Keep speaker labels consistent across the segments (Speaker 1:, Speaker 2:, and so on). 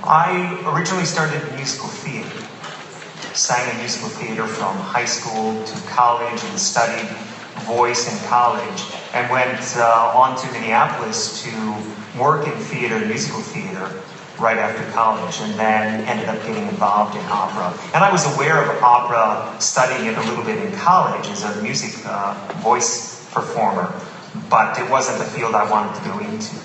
Speaker 1: I originally started musical theater. Sang in musical theater from high school to college and studied voice in college, and went on to Minneapolis to work in theater, musical theater, right after college, and then ended up getting involved in opera. And I was aware of opera, studying it a little bit in college as a music voice performer, but it wasn't the field I wanted to go into.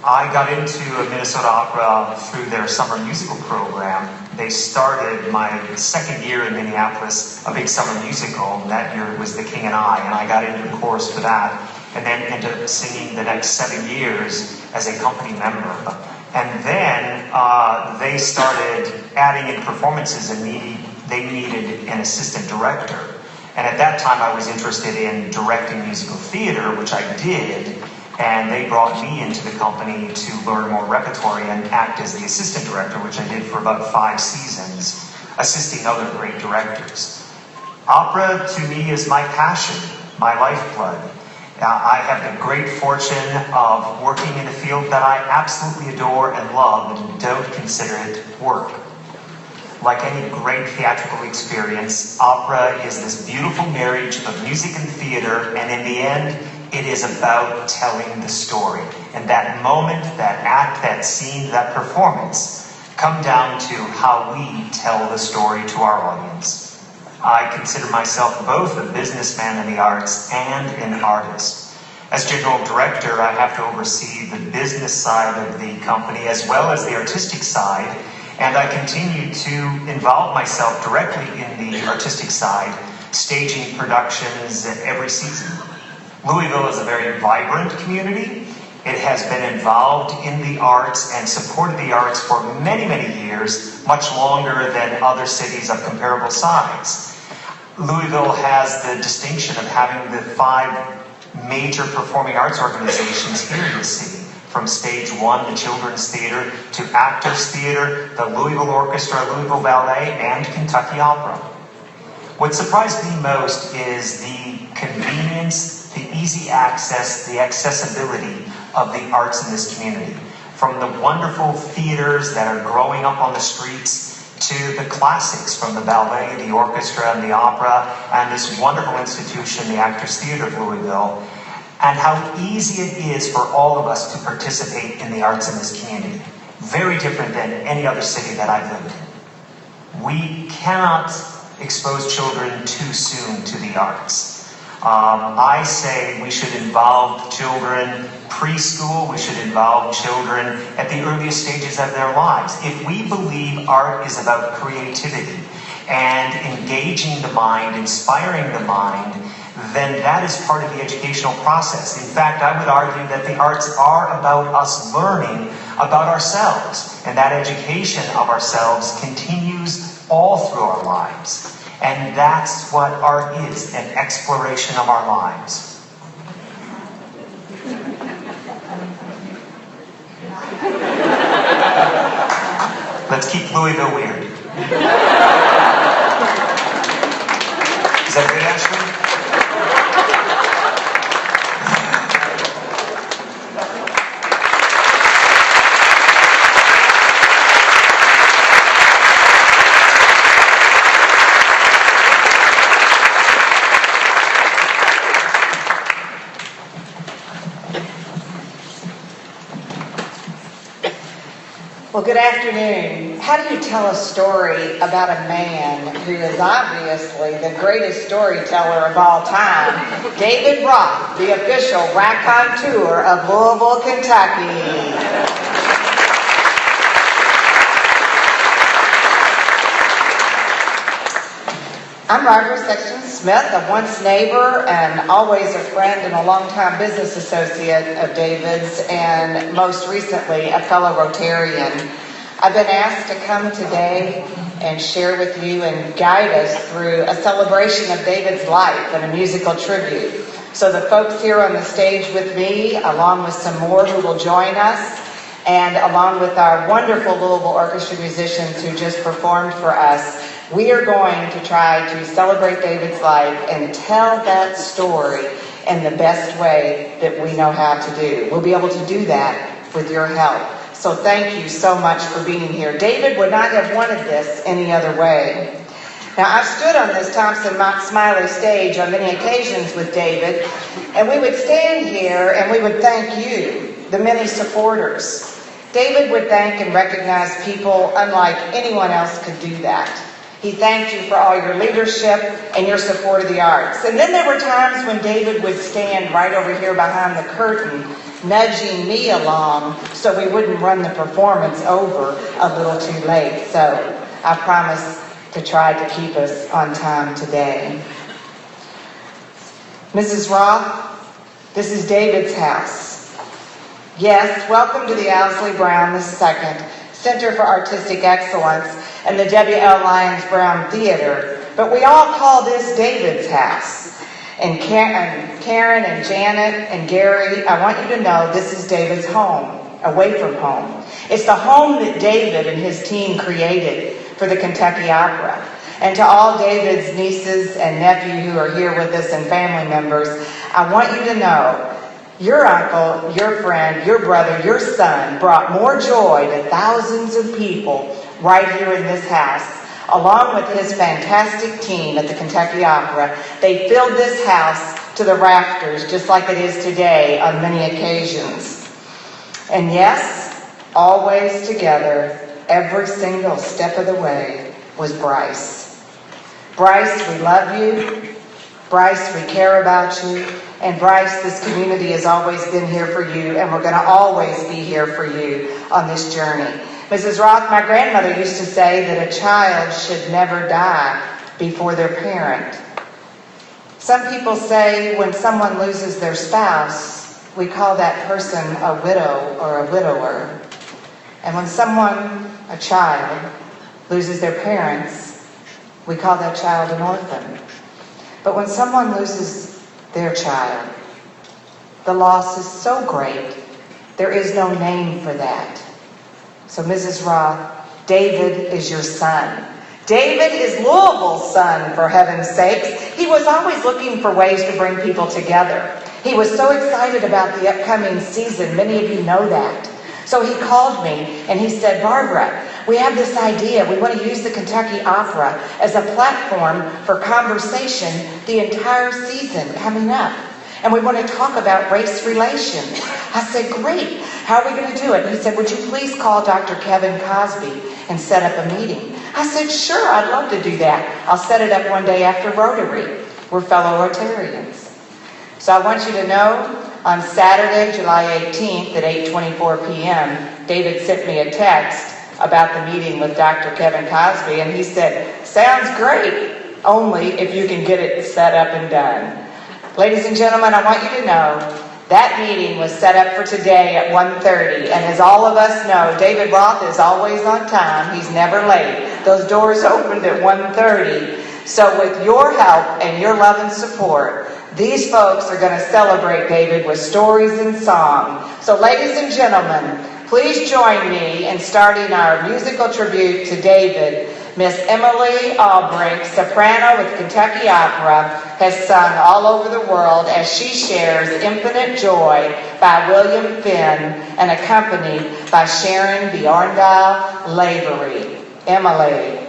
Speaker 1: I got into Minnesota Opera through their summer musical program. They started my second year in Minneapolis, a big summer musical. That year was The King and I got into the chorus for that, and then ended up singing the next 7 years as a company member. And then they started adding in performances, and they needed an assistant director. And at that time I was interested in directing musical theater, which I did. And they brought me into the company to learn more repertory and act as the assistant director, which I did for about 5 seasons, assisting other great directors. Opera, to me, is my passion, my lifeblood. I have the great fortune of working in a field that I absolutely adore and love and don't consider it work. Like any great theatrical experience, opera is this beautiful marriage of music and theater, and in the end, it is about telling the story. And that moment, that act, that scene, that performance come down to how we tell the story to our audience. I consider myself both a businessman in the arts and an artist. As general director, I have to oversee the business side of the company as well as the artistic side, and I continue to involve myself directly in the artistic side, staging productions every season. Louisville is a very vibrant community. It has been involved in the arts and supported the arts for many, many years, much longer than other cities of comparable size. Louisville has the distinction of having the 5 major performing arts organizations here in the city, from Stage 1, the Children's Theater, to Actors Theater, the Louisville Orchestra, Louisville Ballet, and Kentucky Opera. What surprised me most is the convenience, the easy access, the accessibility of the arts in this community. From the wonderful theaters that are growing up on the streets to the classics from the ballet, the orchestra, and the opera, and this wonderful institution, the Actors Theater of Louisville, and how easy it is for all of us to participate in the arts in this community. Very different than any other city that I've lived in. We cannot expose children too soon to the arts. I say we should involve children preschool, we should involve children at the earliest stages of their lives. If we believe art is about creativity and engaging the mind, inspiring the mind, then that is part of the educational process. In fact, I would argue that the arts are about us learning about ourselves, and that education of ourselves continues all through our lives. And that's what art is, an exploration of our lives. Let's keep Louisville weird. Is that good, Ashley?
Speaker 2: Well, good afternoon. How do you tell a story about a man who is obviously the greatest storyteller of all time, David Roth, the official raconteur of Louisville, Kentucky? I'm Roger Sexton Smith, a once neighbor and always a friend and a longtime business associate of David's, and most recently a fellow Rotarian. I've been asked to come today and share with you and guide us through a celebration of David's life and a musical tribute. So the folks here on the stage with me, along with some more who will join us, and along with our wonderful Louisville Orchestra musicians who just performed for us, we are going to try to celebrate David's life and tell that story in the best way that we know how to do. We'll be able to do that with your help. So thank you so much for being here. David would not have wanted this any other way. Now, I've stood on this Thompson Smiley stage on many occasions with David, and we would stand here and we would thank you, the many supporters. David would thank and recognize people unlike anyone else could do that. He thanked you for all your leadership and your support of the arts. And then there were times when David would stand right over here behind the curtain, nudging me along so we wouldn't run the performance over a little too late. So I promise to try to keep us on time today. Mrs. Roth, this is David's house. Yes, welcome to the Owsley Brown II Center for Artistic Excellence and the W.L. Lyons Brown Theater, but we all call this David's house. And Karen and Janet and Gary, I want you to know this is David's home, away from home. It's the home that David and his team created for the Kentucky Opera. And to all David's nieces and nephew who are here with us and family members, I want you to know your uncle, your friend, your brother, your son brought more joy to thousands of people right here in this house, along with his fantastic team at the Kentucky Opera. They filled this house to the rafters, just like it is today on many occasions. And yes, always together, every single step of the way, was Bryce. Bryce, we love you. Bryce, we care about you. And Bryce, this community has always been here for you, and we're going to always be here for you on this journey. Mrs. Roth, my grandmother used to say that a child should never die before their parent. Some people say when someone loses their spouse, we call that person a widow or a widower. And when someone, a child, loses their parents, we call that child an orphan. But when someone loses their child, the loss is so great, there is no name for that. So Mrs. Roth, David is your son. David is Louisville's son, for heaven's sakes. He was always looking for ways to bring people together. He was so excited about the upcoming season. Many of you know that. So he called me and he said, Barbara, we have this idea. We want to use the Kentucky Opera as a platform for conversation the entire season coming up. And we want to talk about race relations. I said, great. How are we going to do it? And he said, would you please call Dr. Kevin Cosby and set up a meeting? I said, sure, I'd love to do that. I'll set it up one day after Rotary. We're fellow Rotarians. So I want you to know, on Saturday, July 18th at 8:24 p.m., David sent me a text about the meeting with Dr. Kevin Cosby, and he said, sounds great, only if you can get it set up and done. Ladies and gentlemen, I want you to know that meeting was set up for today at 1:30, and as all of us know, David Roth is always on time. He's never late. Those doors opened at 1:30. So with your help and your love and support, these folks are going to celebrate David with stories and song. So ladies and gentlemen, please join me in starting our musical tribute to David. Miss Emily Albrink, soprano with Kentucky Opera, has sung all over the world as she shares Infinite Joy by William Finn and accompanied by Sharon Bjorndal Lavery. Emily.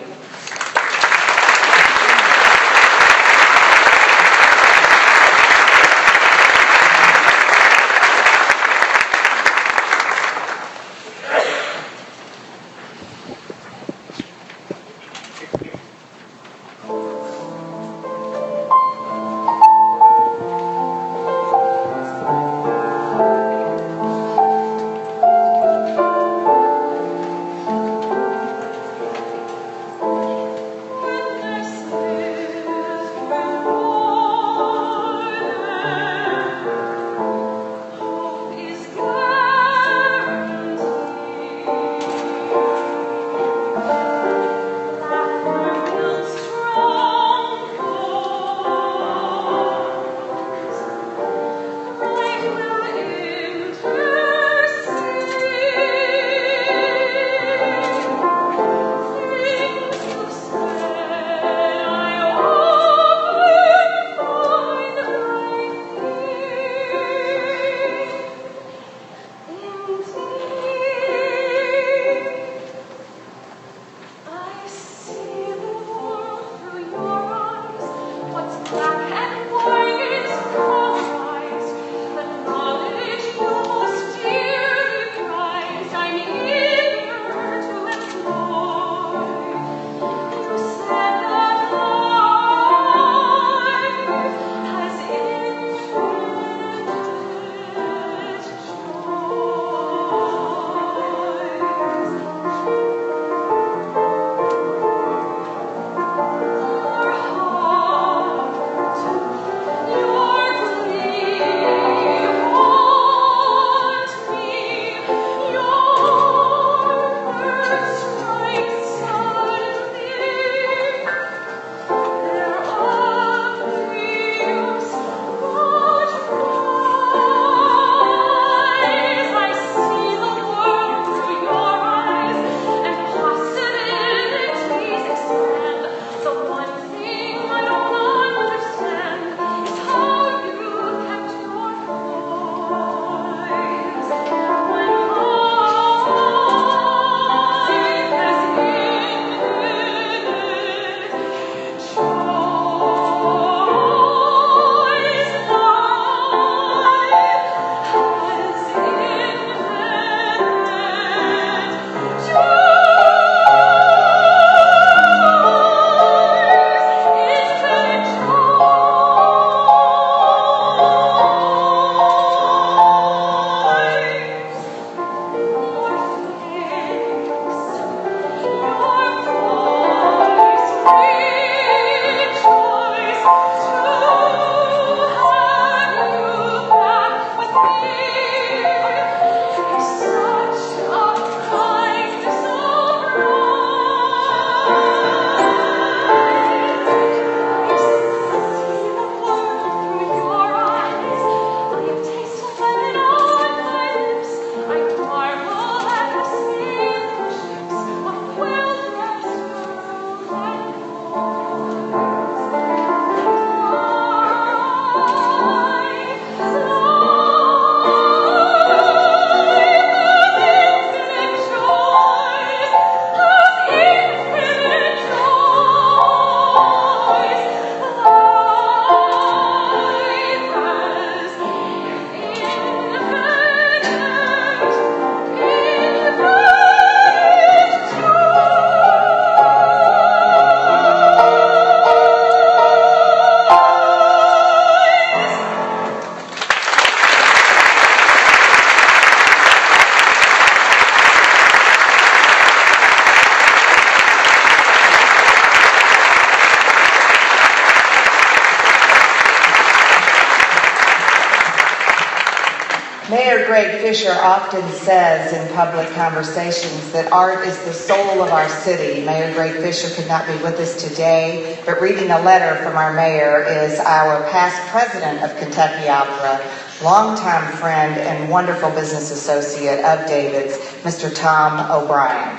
Speaker 2: Mayor Greg Fisher often says in public conversations that art is the soul of our city. Mayor Greg Fisher could not be with us today, but reading a letter from our mayor is our past president of Kentucky Opera, longtime friend and wonderful business associate of David's, Mr. Tom O'Brien.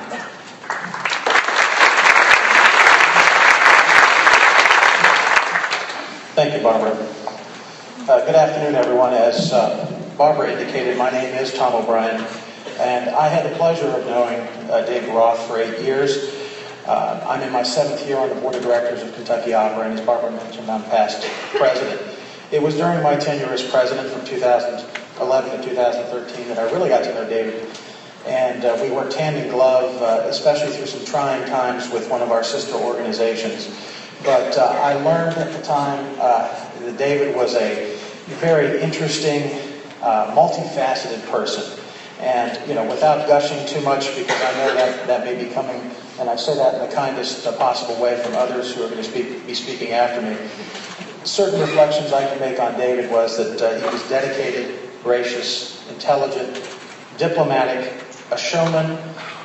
Speaker 3: Thank you, Barbara. Good afternoon, everyone. As Barbara indicated, my name is Tom O'Brien, and I had the pleasure of knowing David Roth for 8 years. I'm in my 7th year on the board of directors of Kentucky Opera, and as Barbara mentioned, I'm past president. It was during my tenure as president from 2011 to 2013 that I really got to know David, and we worked hand in glove, especially through some trying times with one of our sister organizations. But I learned at the time that David was a very interesting, multifaceted person. And, without gushing too much, because I know that may be coming, and I say that in the kindest possible way from others who are going to be speaking after me. Certain reflections I can make on David was that he was dedicated, gracious, intelligent, diplomatic, a showman,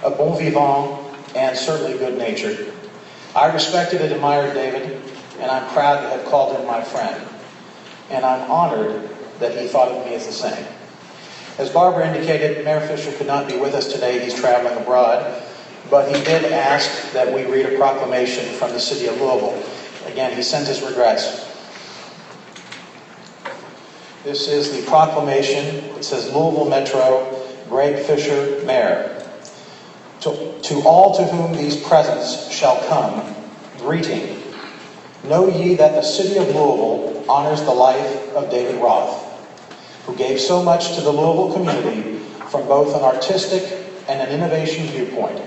Speaker 3: a bon vivant, and certainly good-natured. I respected and admired David, and I'm proud to have called him my friend. And I'm honored that he thought of me as the same. As Barbara indicated, Mayor Fisher could not be with us today. He's traveling abroad. But he did ask that we read a proclamation from the city of Louisville. Again, he sent his regrets. This is the proclamation. It says, Louisville Metro, Greg Fisher, Mayor. To all to whom these presents shall come, greeting. Know ye that the city of Louisville honors the life of David Roth, who gave so much to the Louisville community from both an artistic and an innovation viewpoint.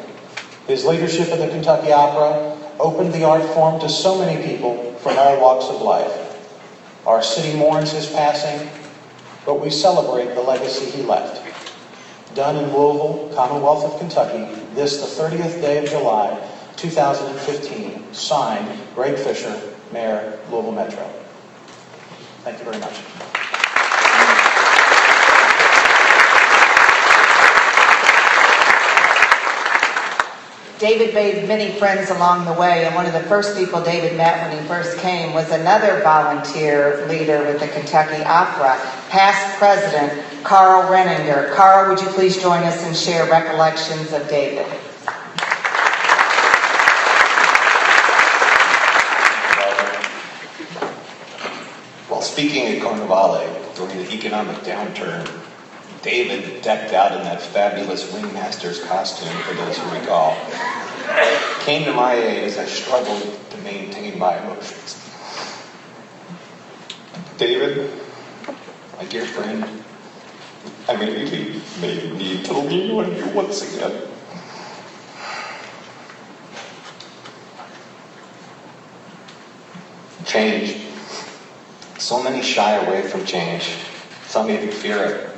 Speaker 3: His leadership at the Kentucky Opera opened the art form to so many people from all walks of life. Our city mourns his passing, but we celebrate the legacy he left. Done in Louisville, Commonwealth of Kentucky, this the 30th day of July, 2015, signed Greg Fisher, Mayor, Louisville Metro. Thank you very much.
Speaker 2: David made many friends along the way, and one of the first people David met when he first came was another volunteer leader with the Kentucky Opera, past president Carl Renninger. Carl, would you please join us and share recollections of David?
Speaker 4: While speaking at Carnivale during the economic downturn, David, decked out in that fabulous ringmaster's costume, for those who recall, came to my aid as I struggled to maintain my emotions. David, my dear friend, I may need to lean on you once again. Change. So many shy away from change. Some even fear it.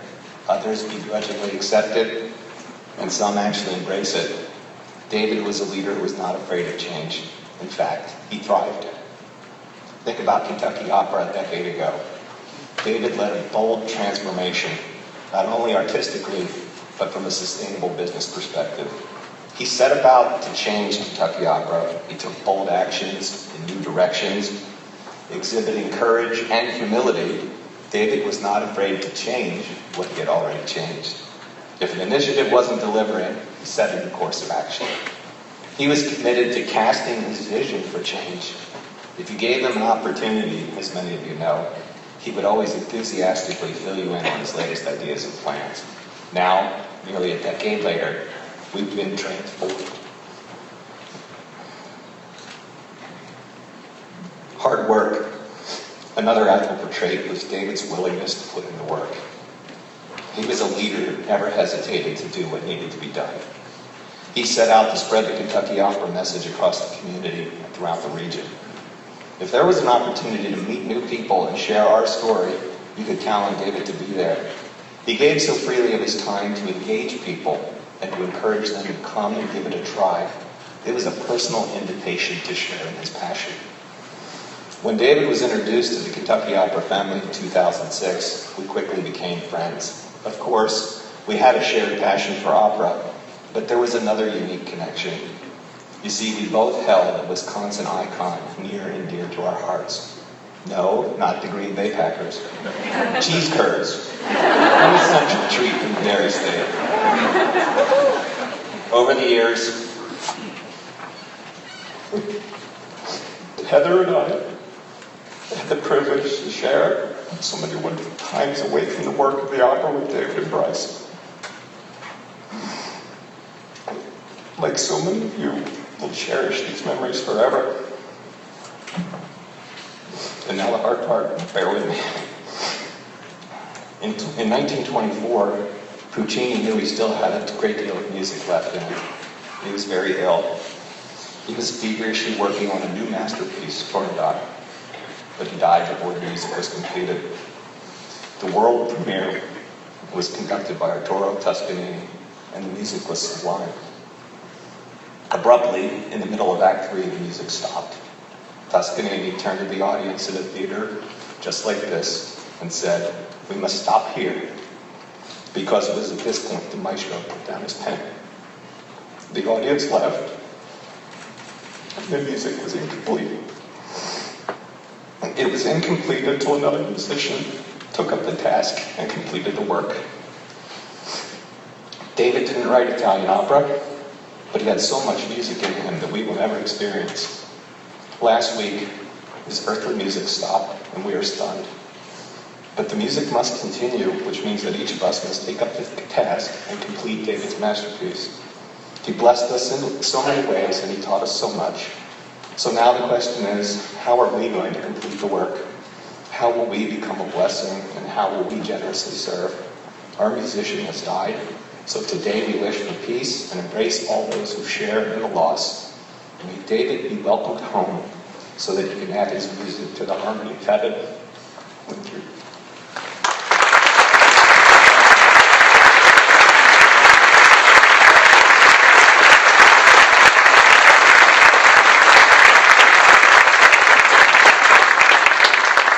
Speaker 4: Others begrudgingly accept it, and some actually embrace it. David was a leader who was not afraid of change. In fact, he thrived. Think about Kentucky Opera a decade ago. David led a bold transformation, not only artistically, but from a sustainable business perspective. He set about to change Kentucky Opera. He took bold actions in new directions, exhibiting courage and humility. David was not afraid to change what he had already changed. If an initiative wasn't delivering, he set a new course of action. He was committed to casting his vision for change. If you gave him an opportunity, as many of you know, he would always enthusiastically fill you in on his latest ideas and plans. Now, nearly a decade later, we've been transformed. Hard work. Another admirable trait was David's willingness to put in the work. He was a leader who never hesitated to do what needed to be done. He set out to spread the Kentucky Opera message across the community and throughout the region. If there was an opportunity to meet new people and share our story, you could count on David to be there. He gave so freely of his time to engage people and to encourage them to come and give it a try. It was a personal invitation to share in his passion. When David was introduced to the Kentucky Opera family in 2006, we quickly became friends. Of course, we had a shared passion for opera, but there was another unique connection. You see, we both held a Wisconsin icon near and dear to our hearts. No, not the Green Bay Packers. Cheese curds, an essential treat in the dairy state. Over the years, Heather and I had the privilege to share so many wonderful times away from the work of the opera with David and Bryce. Like so many of you, will cherish these memories forever. And now the hard part, bear with me. In 1924, Puccini knew he still had a great deal of music left in him. He was very ill. He was feverishly working on a new masterpiece, Tornado, but he died before the music was completed. The world premiere was conducted by Arturo Toscanini, and the music was sublime. Abruptly, in the middle of Act 3, the music stopped. Toscanini turned to the audience in a theater just like this and said, "We must stop here," because it was at this point the maestro put down his pen. The audience left. The music was incomplete. It was incomplete until another musician took up the task and completed the work. David didn't write Italian opera, but he had so much music in him that we will never experience. Last week, his earthly music stopped, and we are stunned. But the music must continue, which means that each of us must take up the task and complete David's masterpiece. He blessed us in so many ways, and he taught us so much. So now the question is, how are we going to complete the work? How will we become a blessing, and how will we generously serve? Our musician has died, so today we wish for peace and embrace all those who share in the loss. May David be welcomed home so that he can add his music to the harmony of heaven. Thank you.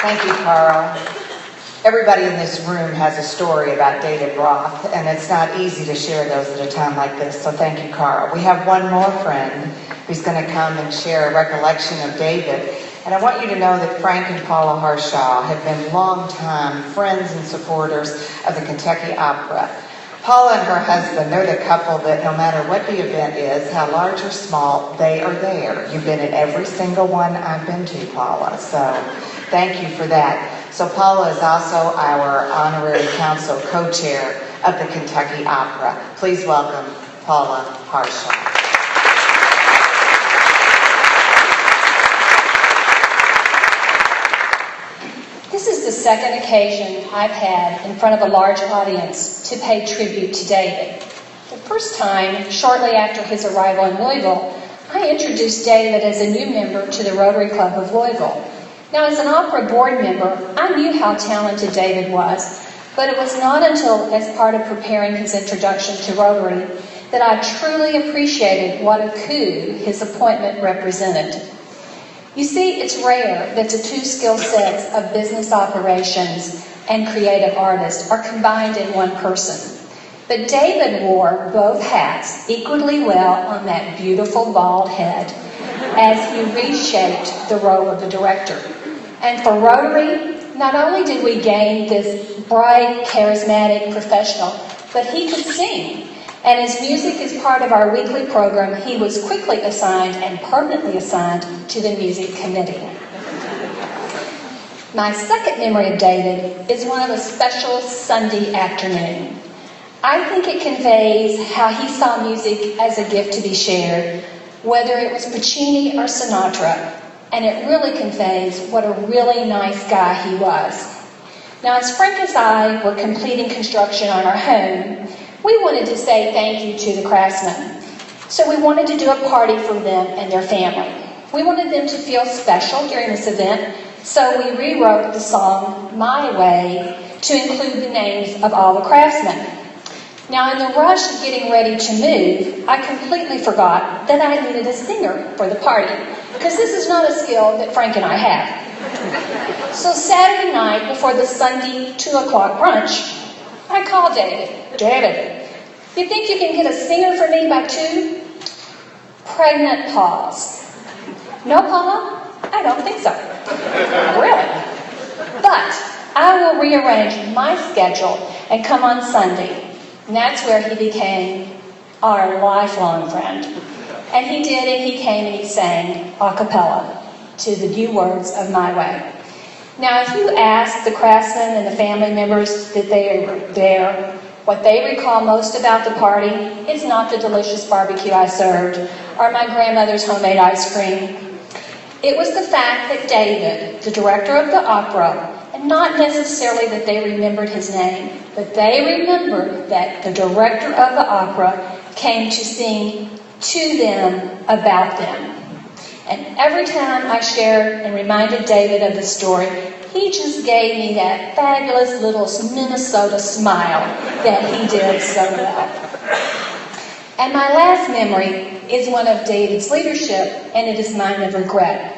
Speaker 2: Thank you, Carl. Everybody in this room has a story about David Roth, and it's not easy to share those at a time like this, so thank you, Carl. We have one more friend who's going to come and share a recollection of David, and I want you to know that Frank and Paula Harshaw have been longtime friends and supporters of the Kentucky Opera. Paula and her husband, they're the couple that no matter what the event is, how large or small, they are there. You've been at every single one I've been to, Paula, so thank you for that. So Paula is also our honorary council co-chair of the Kentucky Opera. Please welcome Paula Harshaw.
Speaker 5: This is the second occasion I've had in front of a large audience to pay tribute to David. The first time, shortly after his arrival in Louisville, I introduced David as a new member to the Rotary Club of Louisville. Now, as an opera board member, I knew how talented David was, but it was not until, as part of preparing his introduction to Rotary, that I truly appreciated what a coup his appointment represented. You see, it's rare that the two skill sets of business operations and creative artist are combined in one person. But David wore both hats equally well on that beautiful bald head as he reshaped the role of the director. And for Rotary, not only did we gain this bright, charismatic professional, but he could sing. And as music is part of our weekly program, he was quickly assigned and permanently assigned to the music committee. My second memory of David is one of a special Sunday afternoon. I think it conveys how he saw music as a gift to be shared, whether it was Puccini or Sinatra, and it really conveys what a really nice guy he was. Now, as Frank and I were completing construction on our home, we wanted to say thank you to the craftsmen. So we wanted to do a party for them and their family. We wanted them to feel special during this event, so we rewrote the song My Way to include the names of all the craftsmen. Now, in the rush of getting ready to move, I completely forgot that I needed a singer for the party, because this is not a skill that Frank and I have. So Saturday night, before the Sunday 2 o'clock brunch, I called David. David, you think you can get a singer for me by 2? Pregnant pause. No, Paula? I don't think so. Really? But I will rearrange my schedule and come on Sunday. And that's where he became our lifelong friend. And he did, and he came and he sang a cappella to the new words of My Way. Now, if you ask the craftsmen and the family members that they were there, what they recall most about the party is not the delicious barbecue I served or my grandmother's homemade ice cream. It was the fact that David, the director of the opera, and not necessarily that they remembered his name, but they remembered that the director of the opera came to sing to them about them. And every time I shared and reminded David of the story, he just gave me that fabulous little Minnesota smile that he did so well. And my last memory is one of David's leadership, and it is mine of regret.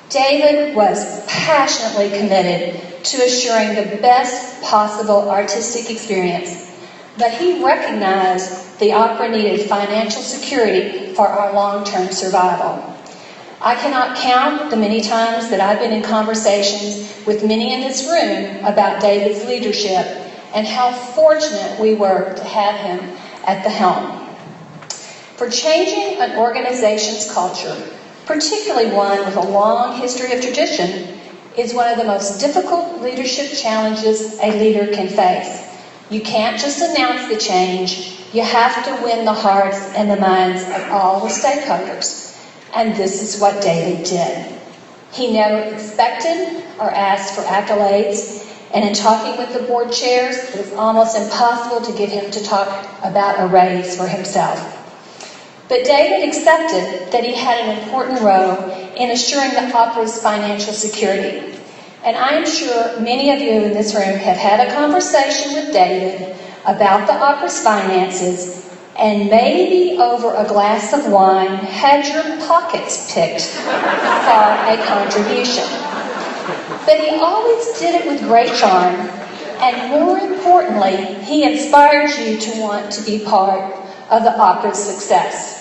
Speaker 5: David was passionately committed to assuring the best possible artistic experience, but he recognized the opera needed financial security for our long-term survival. I cannot count the many times that I've been in conversations with many in this room about David's leadership and how fortunate we were to have him at the helm. For changing an organization's culture, particularly one with a long history of tradition, is one of the most difficult leadership challenges a leader can face. You can't just announce the change. You have to win the hearts and the minds of all the stakeholders. And this is what David did. He never expected or asked for accolades, and in talking with the board chairs, it was almost impossible to get him to talk about a raise for himself. But David accepted that he had an important role in assuring the opera's financial security. And I am sure many of you in this room have had a conversation with David about the opera's finances, and maybe over a glass of wine had your pockets picked for a contribution. But he always did it with great charm, and more importantly, he inspired you to want to be part of the opera's success.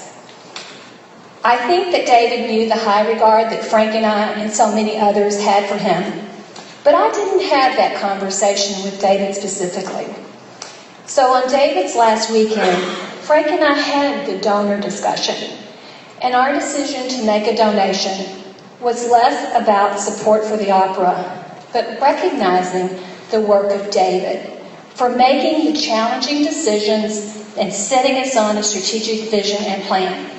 Speaker 5: I think that David knew the high regard that Frank and I and so many others had for him, but I didn't have that conversation with David specifically. So on David's last weekend, Frank and I had the donor discussion, and our decision to make a donation was less about support for the opera, but recognizing the work of David for making the challenging decisions and setting us on a strategic vision and plan.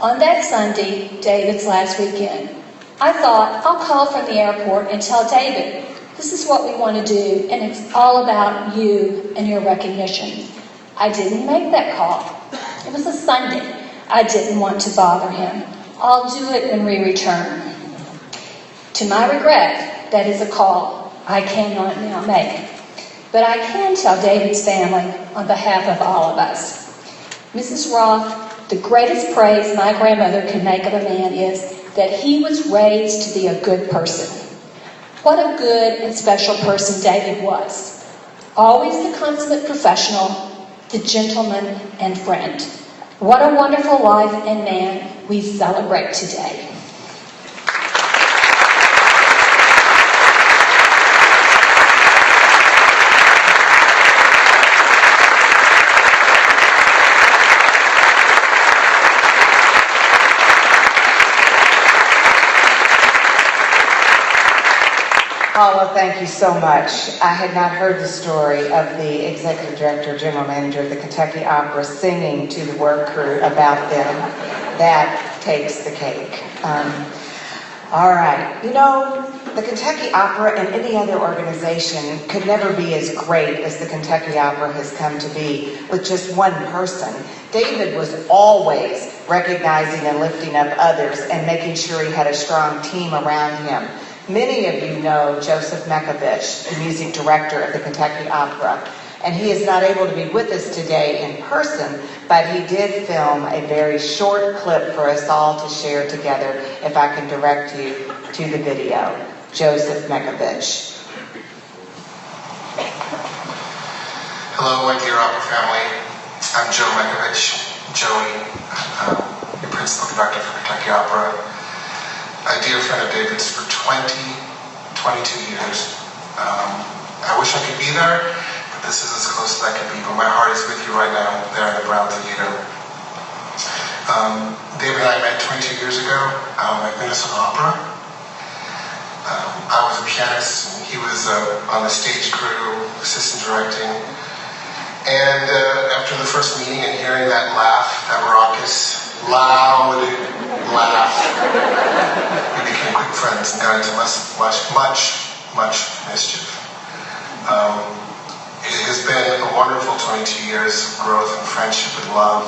Speaker 5: On that Sunday, David's last weekend, I thought I'll call from the airport and tell David, this is what we want to do, and it's all about you and your recognition. I didn't make that call. It was a Sunday. I didn't want to bother him. I'll do it when we return. To my regret, that is a call I cannot now make. But I can tell David's family on behalf of all of us. Mrs. Roth, the greatest praise my grandmother could make of a man is that he was raised to be a good person. What a good and special person David was. Always the consummate professional, the gentleman and friend. What a wonderful life and man we celebrate today.
Speaker 2: Paula, thank you so much. I had not heard the story of the executive director, general manager of the Kentucky Opera singing to the work crew about them. That takes the cake. All right. You know, the Kentucky Opera and any other organization could never be as great as the Kentucky Opera has come to be with just one person. David was always recognizing and lifting up others and making sure he had a strong team around him. Many of you know Joseph Mekovich, the music director of the Kentucky Opera, and he is not able to be with us today in person, but he did film a very short clip for us all to share together, if I can direct you to the video. Joseph Mekovich.
Speaker 6: Hello, my dear opera family. I'm Joe Mekovich, Joey, your principal conductor for Kentucky Opera. A dear friend of David's for 22 years. I wish I could be there, but this is as close as I can be. But my heart is with you right now, there in the Brown Theater. David and I met 22 years ago at Minnesota Opera. I was a pianist, and he was on the stage crew, assistant directing. And after the first meeting and hearing that laugh, that raucous, loud laugh, we became quick friends and got into much mischief. It has been a wonderful 22 years of growth and friendship and love.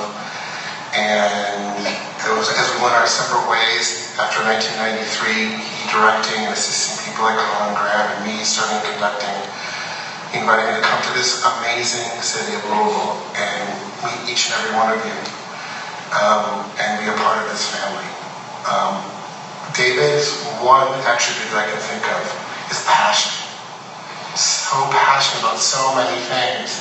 Speaker 6: And it was as we went our separate ways after 1993, he directing and assisting people like Colin Graham and me starting conducting. He invited me to come to this amazing city of Louisville and meet each and every one of you and be a part of this family. David's one attribute that I can think of is passion. So passionate about so many things.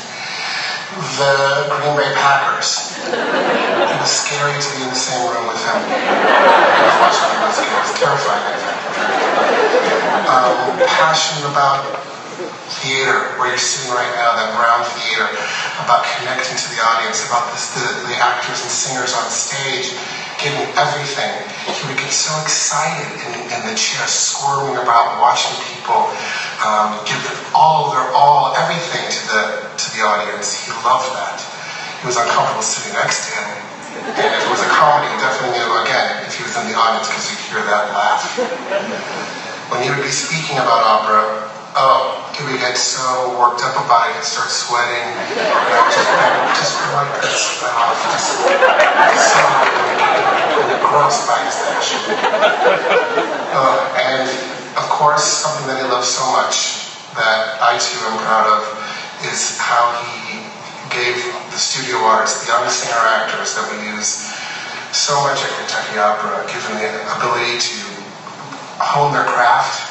Speaker 6: The Green Bay Packers. It was scary to be in the same room with him. I was watching him, it was terrifying, I think. Passionate about theater, where you're sitting right now, that Brown Theater, about connecting to the audience, about the actors and singers on stage, giving everything. He would get so excited in the chair, squirming about watching people give all their all, everything to the audience. He loved that. He was uncomfortable sitting next to him. And if it was a comedy, you definitely knew, again, if he was in the audience, because you'd hear that laugh. When he would be speaking about opera, he would get so worked up about it, he'd start sweating, and I would just wipe that sweat off, just so engrossed by his passion. And of course, something that he loves so much, that I too am proud of, is how he gave the studio artists, the young singer-actors that we use so much at Kentucky Opera, given the ability to hone their craft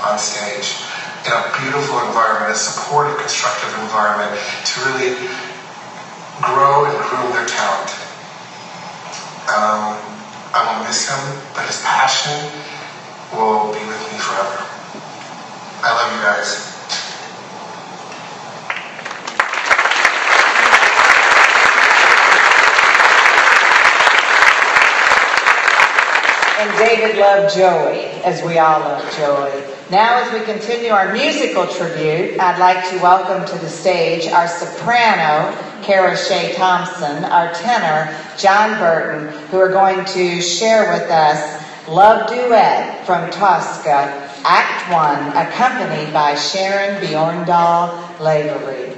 Speaker 6: on stage in a beautiful environment, a supportive, constructive environment to really grow and groom their talent. I will miss him, but his passion will be with me forever. I love you guys.
Speaker 2: And David loved Joey, as we all love Joey. Now, as we continue our musical tribute, I'd like to welcome to the stage our soprano, Kara Shea Thompson, our tenor, John Burton, who are going to share with us Love Duet from Tosca, Act 1, accompanied by Sharon Bjorndal Lavery.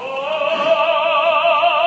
Speaker 7: Oh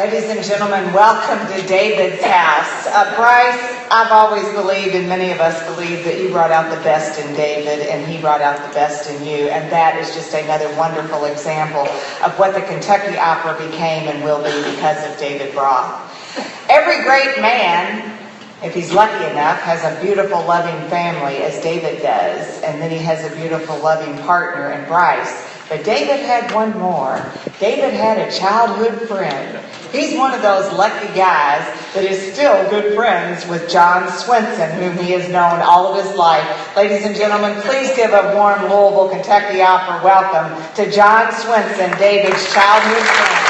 Speaker 2: Ladies and gentlemen, welcome to David's house. Bryce, I've always believed, and many of us believe, that you brought out the best in David and he brought out the best in you. And that is just another wonderful example of what the Kentucky Opera became and will be because of David Roth. Every great man, if he's lucky enough, has a beautiful, loving family, as David does. And then he has a beautiful, loving partner in Bryce. But David had one more. David had a childhood friend. He's one of those lucky guys that is still good friends with John Swenson, whom he has known all of his life. Ladies and gentlemen, please give a warm Louisville, Kentucky Opera welcome to John Swenson, David's childhood friend.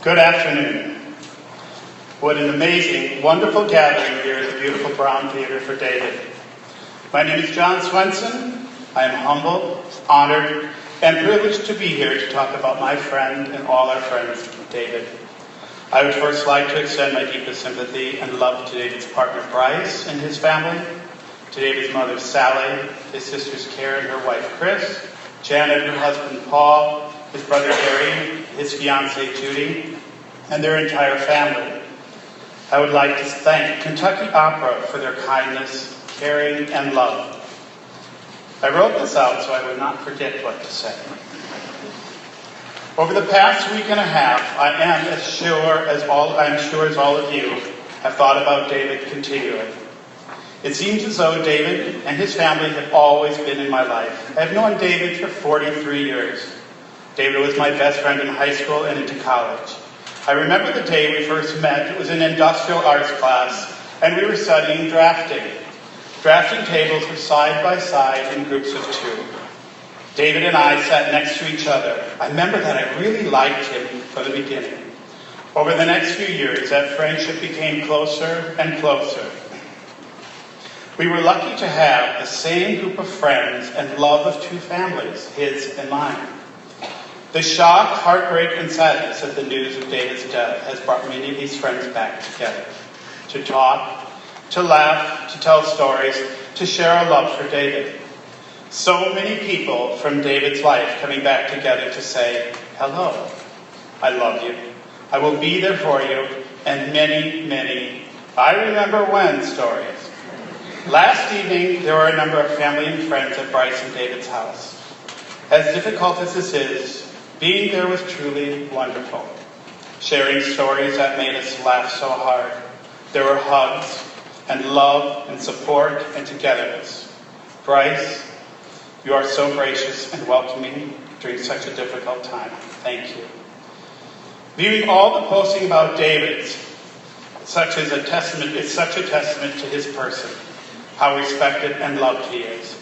Speaker 7: Good afternoon. What an amazing, wonderful gathering here at the beautiful Brown Theater for David. My name is John Swenson. I am humbled, honored, and privileged to be here to talk about my friend and all our friends, David. I would first like to extend my deepest sympathy and love to David's partner, Bryce, and his family, to David's mother, Sally, his sisters, Karen, her wife, Chris, Janet, her husband, Paul, his brother, Harry, his fiancée, Judy, and their entire family. I would like to thank Kentucky Opera for their kindness, caring, and love. I wrote this out so I would not forget what to say. Over the past week and a half, I'm sure as all of you have thought about David continually. It seems as though David and his family have always been in my life. I've known David for 43 years. David was my best friend in high school and into college. I remember the day we first met. It was an industrial arts class, and we were studying drafting. Drafting tables were side by side in groups of two. David and I sat next to each other. I remember that I really liked him from the beginning. Over the next few years, that friendship became closer and closer. We were lucky to have the same group of friends and love of two families, his and mine. The shock, heartbreak, and sadness of the news of David's death has brought many of these friends back together to talk, to laugh, to tell stories, to share our love for David. So many people from David's life coming back together to say, hello, I love you, I will be there for you, and many, many I remember when stories. Last evening, there were a number of family and friends at Bryce and David's house. As difficult as this is, being there was truly wonderful. Sharing stories that made us laugh so hard. There were hugs, and love and support and togetherness. Bryce, you are so gracious and welcoming during such a difficult time. Thank you. Viewing all the posting about David, it's such a testament to his person, how respected and loved he is.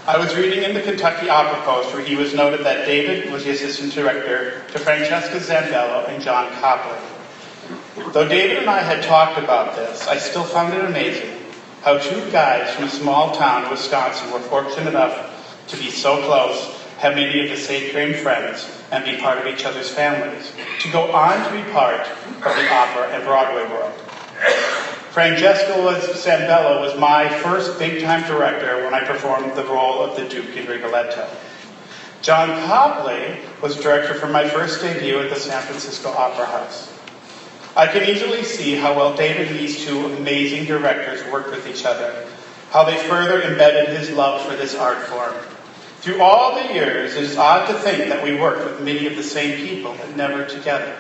Speaker 7: I was reading in the Kentucky Opera Post where he was noted that David was the assistant director to Francesca Zambello and John Copley. Though David and I had talked about this, I still found it amazing how two guys from a small town in Wisconsin were fortunate enough to be so close, have many of the same friends, and be part of each other's families, to go on to be part of the opera and Broadway world. Francesca Zambello was my first big-time director when I performed the role of the Duke in Rigoletto. John Copley was director for my first debut at the San Francisco Opera House. I can easily see how well David and these two amazing directors worked with each other, how they further embedded his love for this art form. Through all the years, it is odd to think that we worked with many of the same people, but never together.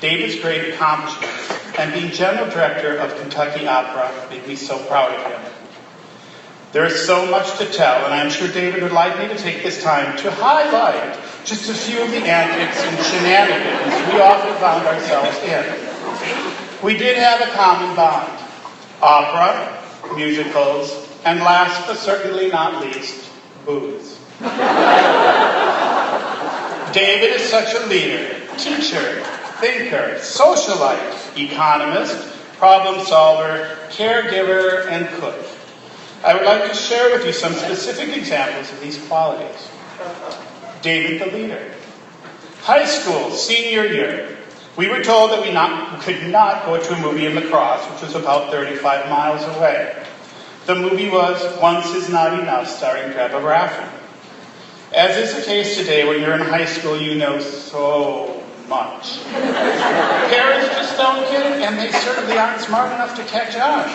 Speaker 7: David's great accomplishments and being general director of Kentucky Opera made me so proud of him. There is so much to tell, and I'm sure David would like me to take this time to highlight just a few of the antics and shenanigans we often found ourselves in. We did have a common bond: opera, musicals, and last but certainly not least, booze. David is such a leader, teacher, thinker, socialite, economist, problem solver, caregiver, and cook. I would like to share with you some specific examples of these qualities. David the leader. High school, senior year. We were told that we could not go to a movie in La Crosse, which was about 35 miles away. The movie was Once Is Not Enough, starring Deborah Raffin. As is the case today, when you're in high school, you know so much. Parents just don't get it, and they certainly aren't smart enough to catch on.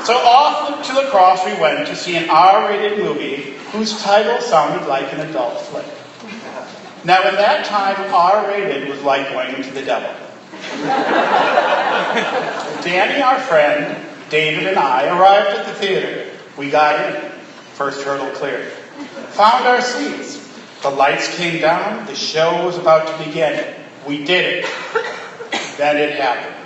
Speaker 7: So off to La Crosse we went to see an R-rated movie whose title sounded like an adult flick. Now, in that time, R-rated was like going into the devil. Danny, our friend, David, and I arrived at the theater. We got in. First hurdle cleared. Found our seats. The lights came down. The show was about to begin. We did it. Then it happened.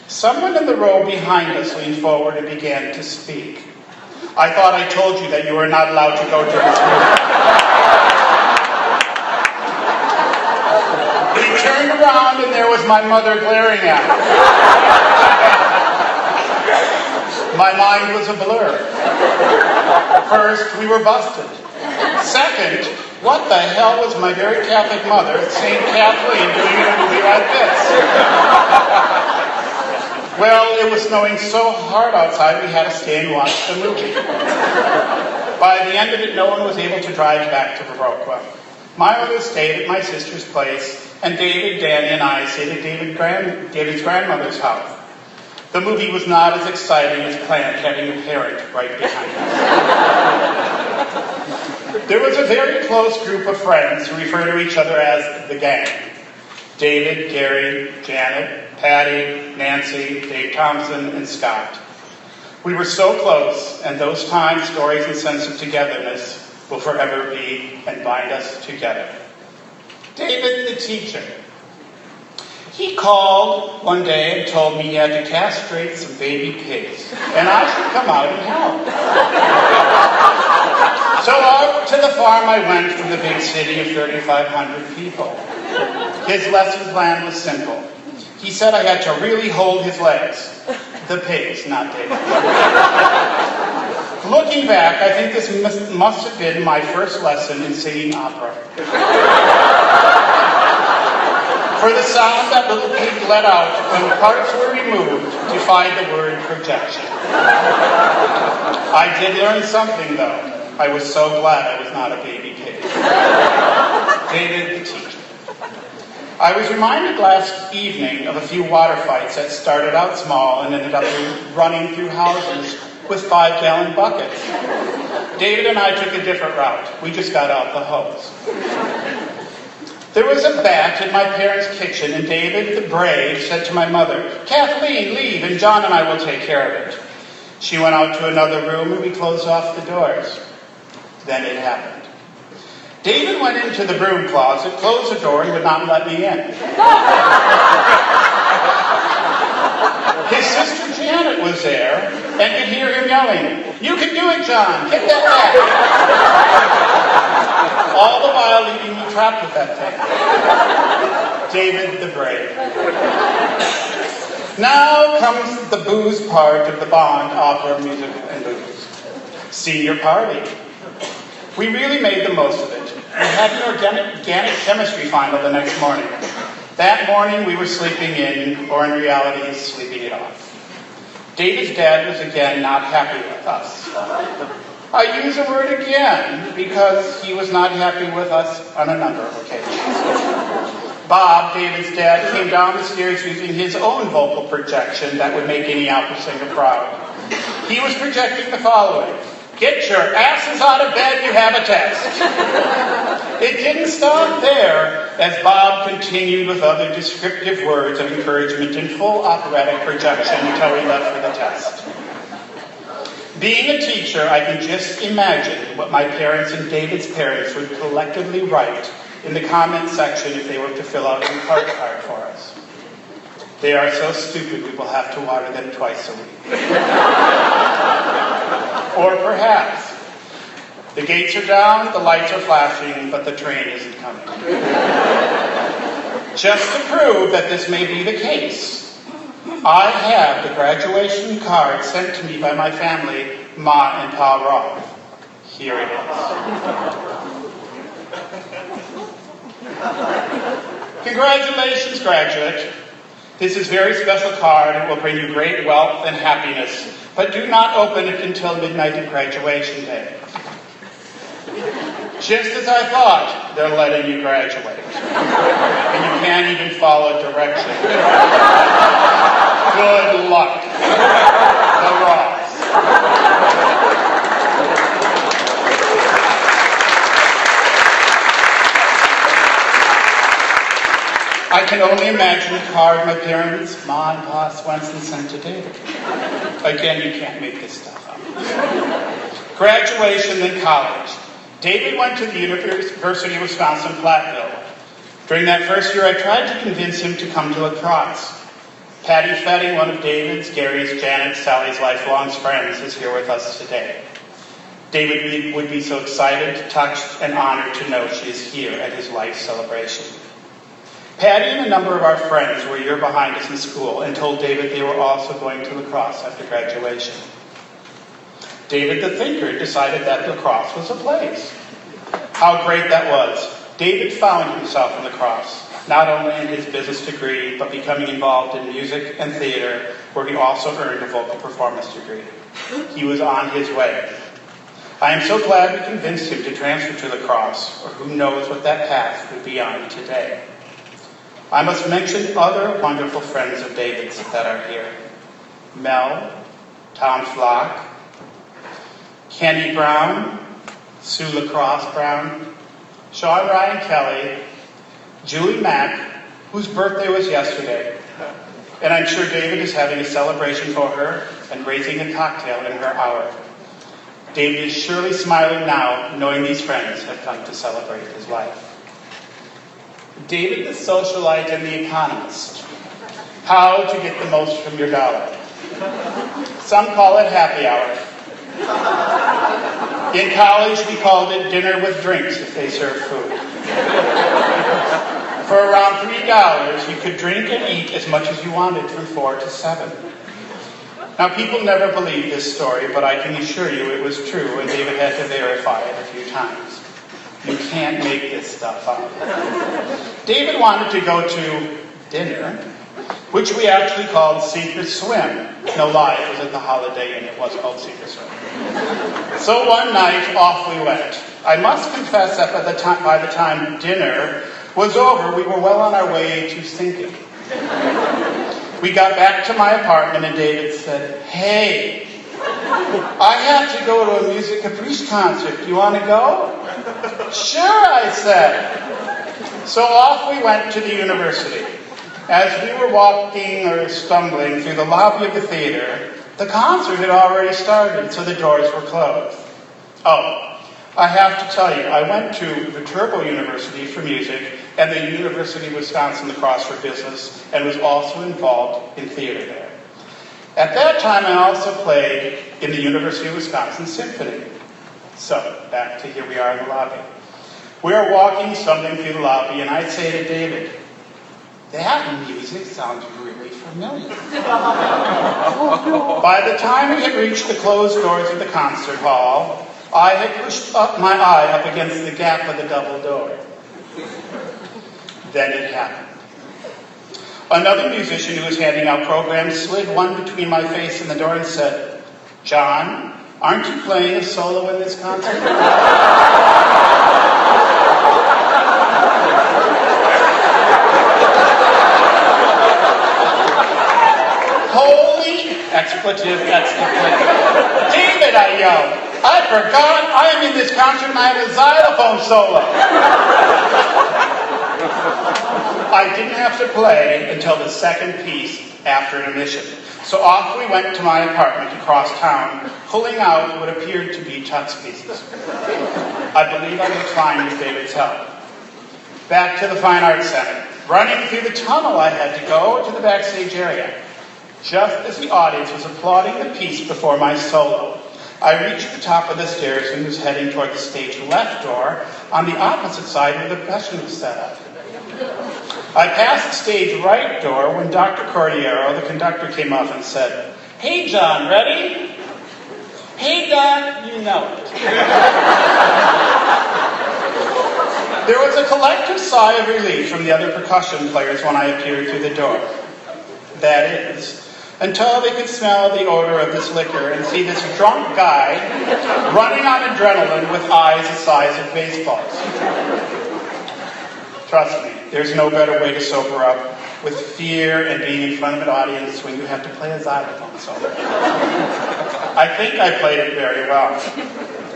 Speaker 7: Someone in the row behind us leaned forward and began to speak. I thought I told you that you were not allowed to go to this movie. We turned around and there was my mother glaring at us. My mind was a blur. First, we were busted. Second, what the hell was my very Catholic mother, St. Kathleen, doing in a movie like this? Well, it was snowing so hard outside we had to stay and watch the movie. By the end of it, no one was able to drive back to Viroqua. My mother stayed at my sister's place, and David, Danny, and I stayed at David's grandmother's house. The movie was not as exciting as planned, having a parent right behind us. There was a very close group of friends who refer to each other as the gang. David, Gary, Janet, Patty, Nancy, Dave Thompson, and Scott. We were so close, and those times, stories, and sense of togetherness will forever be and bind us together. David, the teacher. He called one day and told me he had to castrate some baby pigs, and I should come out and help. So out to the farm I went from the big city of 3,500 people. His lesson plan was simple. He said I had to really hold his legs. The pigs, not David. Looking back, I think this must have been my first lesson in singing opera. For the sound that little pig let out when parts were removed defied the word projection. I did learn something, though. I was so glad I was not a baby pig. David, the teacher. I was reminded last evening of a few water fights that started out small and ended up running through houses with 5-gallon buckets. David and I took a different route. We just got out the hose. There was a bat in my parents' kitchen, and David the brave said to my mother, "Kathleen, leave, and John and I will take care of it." She went out to another room, and we closed off the doors. Then it happened. David went into the broom closet, closed the door, and would not let me in. His sister Janet was there and could hear him yelling, "You can do it, John! Get that back!" All the while leaving me trapped with that thing. David the brave. Now comes the booze part of the Bond opera music and booze. Senior party. We really made the most of it. We had an organic chemistry final the next morning. That morning we were sleeping in, or in reality, sleeping it off. David's dad was again not happy with us. I use the word again because he was not happy with us on a number of occasions. Bob, David's dad, came down the stairs using his own vocal projection that would make any opera singer proud. He was projecting the following: "Get your asses out of bed, you have a test." It didn't stop there, as Bob continued with other descriptive words of encouragement in full operatic projection until we left for the test. Being a teacher, I can just imagine what my parents and David's parents would collectively write in the comment section if they were to fill out a report card for us. "They are so stupid we will have to water them twice a week." Or perhaps, "The gates are down, the lights are flashing, but the train isn't coming." Just to prove that this may be the case, I have the graduation card sent to me by my family, Ma and Pa Roth. Here it is. Congratulations, graduate. This is a very special card and will bring you great wealth and happiness, but do not open it until midnight of graduation day. Just as I thought, they're letting you graduate. And you can't even follow directions. Good luck. The Roths. I can only imagine the card my parents, Ma and Pa Swenson, sent to David. Again, you can't make this stuff up. Graduation, then college. David went to the University of Wisconsin-Platteville. During that first year, I tried to convince him to come to La Crosse. Patty Fetting, one of David's, Gary's, Janet's, Sally's lifelong friends, is here with us today. David would be so excited, touched, and honored to know she is here at his life celebration. Patty and a number of our friends were a year behind us in school and told David they were also going to La Crosse after graduation. David the thinker decided that La Crosse was a place. How great that was. David found himself in La Crosse, not only in his business degree, but becoming involved in music and theater, where he also earned a vocal performance degree. He was on his way. I am so glad we convinced him to transfer to La Crosse, or who knows what that path would be on today. I must mention other wonderful friends of David's that are here. Mel, Tom Flock, Kenny Brown, Sue LaCrosse Brown, Sean Ryan Kelly, Julie Mack, whose birthday was yesterday. And I'm sure David is having a celebration for her and raising a cocktail in her hour. David is surely smiling now, knowing these friends have come to celebrate his life. David the socialite and the economist. How to get the most from your dollar. Some call it happy hour. In college, we called it dinner with drinks if they served food. For around $3, you could drink and eat as much as you wanted from 4 to 7. Now, people never believe this story, but I can assure you it was true, and David had to verify it a few times. You can't make this stuff up. David wanted to go to dinner, which we actually called Secret Swim. No lie, it was at the Holiday Inn. It was called Secret Swim. So one night, off we went. I must confess that by the time dinner was over, we were well on our way to sinking. We got back to my apartment and David said, "Hey, I have to go to a Music Caprice concert. Do you want to go?" "Sure," I said. So off we went to the university. As we were walking or stumbling through the lobby of the theater, the concert had already started, so the doors were closed. Oh, I have to tell you, I went to the Turbo University for music and the University of Wisconsin Lacrosse for business, and was also involved in theater there. At that time, I also played in the University of Wisconsin Symphony. So, back to here we are in the lobby. We are walking, stumbling through the lobby, and I'd say to David, that music sounds really familiar. By the time we had reached the closed doors of the concert hall, I had pushed up my eye up against the gap of the double door. Then it happened. Another musician who was handing out programs slid one between my face and the door and said, "John, aren't you playing a solo in this concert?" Holy expletive, expletive. David, I yelled. I forgot I am in this concert and I have a xylophone solo. I didn't have to play until the second piece after intermission. So off we went to my apartment across town, pulling out what appeared to be tux pieces. I believe I was fine with David's help. Back to the Fine Arts Center. Running through the tunnel, I had to go to the backstage area. Just as the audience was applauding the piece before my solo, I reached the top of the stairs and was heading toward the stage left door on the opposite side where the percussion was set up. I passed the stage right door when Dr. Cordiero, the conductor, came up and said, "Hey, John, ready? Hey, Doc, you know it." There was a collective sigh of relief from the other percussion players when I appeared through the door. That is, until they could smell the odor of this liquor and see this drunk guy running on adrenaline with eyes the size of baseballs. Trust me, there's no better way to sober up with fear and being in front of an audience when you have to play a xylophone solo. I think I played it very well.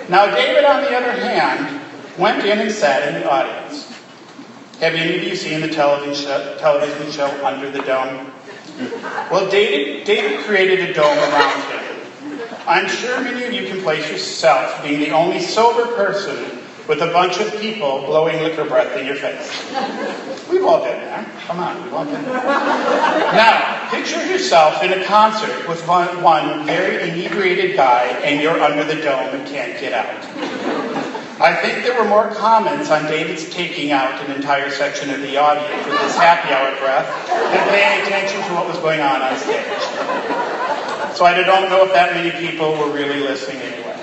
Speaker 7: Now, David, on the other hand, went in and sat in the audience. Have any of you seen the television show Under the Dome? Well, David created a dome around him. I'm sure many of you can place yourself being the only sober person with a bunch of people blowing liquor breath in your face. We've all been there. Come on, we've all been there. Now, picture yourself in a concert with one very inebriated guy and you're under the dome and can't get out. I think there were more comments on David's taking out an entire section of the audience with his happy hour breath than paying attention to what was going on stage. So I don't know if that many people were really listening anyway.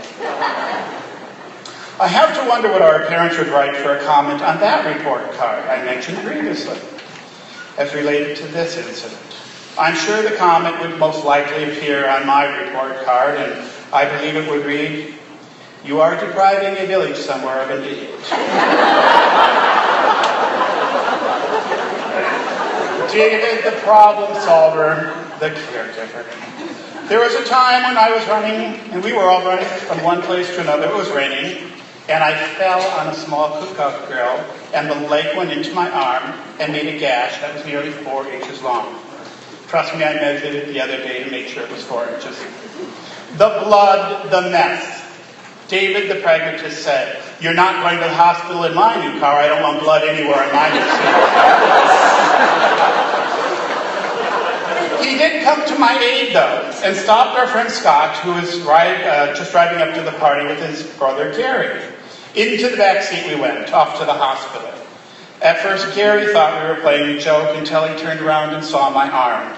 Speaker 7: I have to wonder what our parents would write for a comment on that report card I mentioned previously, as related to this incident. I'm sure the comment would most likely appear on my report card, and I believe it would read, "You are depriving a village somewhere of an idiot." David, the problem solver, the caregiver. There was a time when I was running, and we were all running from one place to another. It was raining, and I fell on a small cookout grill, and the leg went into my arm and made a gash that was nearly 4 inches long. Trust me, I measured it the other day to make sure it was 4 inches. The blood, the mess. David, the pragmatist, said, "You're not going to the hospital in my new car. I don't want blood anywhere in my new suit." He did come to my aid, though, and stopped our friend Scott, who was just driving up to the party with his brother Gary. Into the back seat we went, off to the hospital. At first, Gary thought we were playing a joke until he turned around and saw my arm.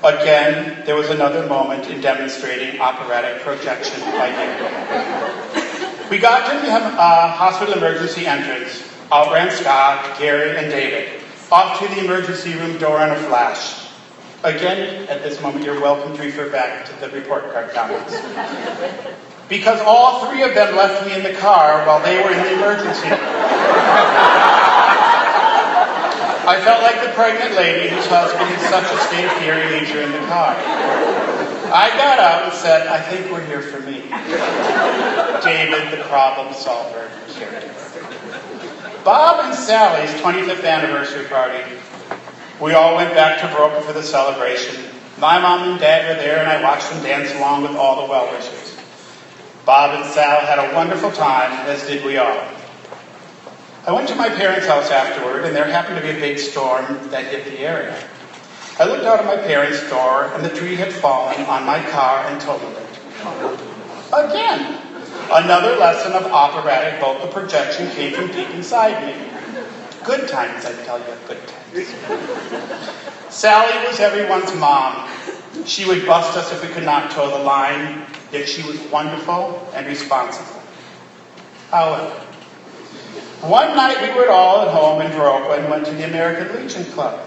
Speaker 7: Again, there was another moment in demonstrating operatic projection by Gary. We got to the hospital emergency entrance. Out ran Scott, Gary, and David. Off to the emergency room door in a flash. Again, at this moment, you're welcome to refer back to the report card comments. Because all three of them left me in the car while they were in the emergency room. I felt like the pregnant lady whose husband in such a state of fury leaves her in the car. I got out and said, "I think we're here for me." David, the problem solver, caregiver. Bob and Sally's 25th anniversary party. We all went back to Roth for the celebration. My mom and dad were there, and I watched them dance along with all the well-wishers. Bob and Sal had a wonderful time, as did we all. I went to my parents' house afterward, and there happened to be a big storm that hit the area. I looked out of my parents' door, and the tree had fallen on my car and totaled it. Again, another lesson of operatic vocal projection came from deep inside me. Good times, I tell you, good times. Sally was everyone's mom. She would bust us if we could not toe the line, yet she was wonderful and responsible. However, one night we were all at home in Viroqua and went to the American Legion Club.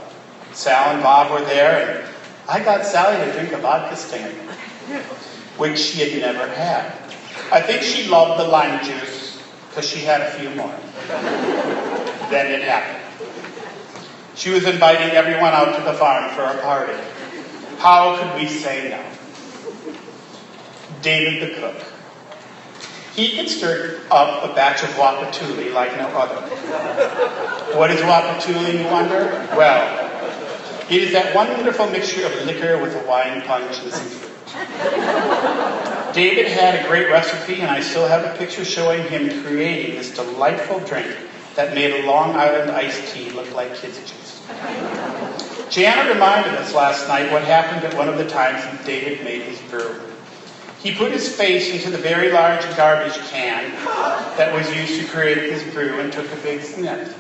Speaker 7: Sal and Bob were there, and I got Sally to drink a vodka stinger, which she had never had. I think she loved the lime juice, because she had a few more. Then it happened. She was inviting everyone out to the farm for a party. How could we say no? David the cook. He could stir up a batch of wapatuli like no other. What is wapatuli, you wonder? Well, it is that wonderful mixture of liquor with a wine punch and some fruit. David had a great recipe, and I still have a picture showing him creating this delightful drink that made a Long Island iced tea look like kids' juice. Jana reminded us last night what happened at one of the times that David made his brew. He put his face into the very large garbage can that was used to create his brew and took a big sniff.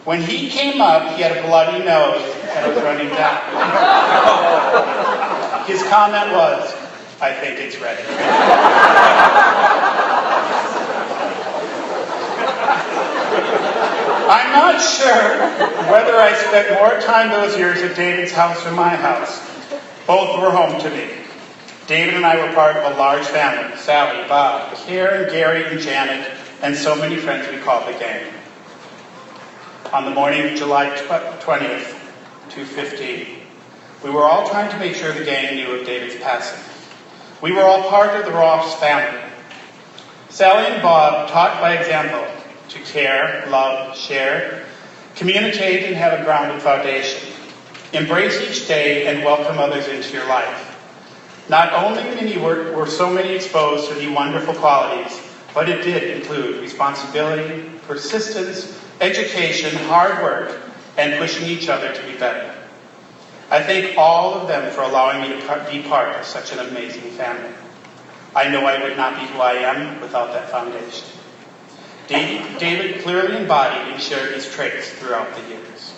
Speaker 7: When he came up, he had a bloody nose and was running down. His comment was, "I think it's ready." I'm not sure whether I spent more time those years at David's house or my house. Both were home to me. David and I were part of a large family. Sally, Bob, Karen, Gary, and Janet, and so many friends we called the gang. On the morning of July 20th, 2015, we were all trying to make sure the gang knew of David's passing. We were all part of the Roth's family. Sally and Bob taught by example to care, love, share, communicate, and have a grounded foundation. Embrace each day and welcome others into your life. Not only were so many exposed to the wonderful qualities, but it did include responsibility, persistence, education, hard work, and pushing each other to be better. I thank all of them for allowing me to be part of such an amazing family. I know I would not be who I am without that foundation. David clearly embodied and shared his traits throughout the years.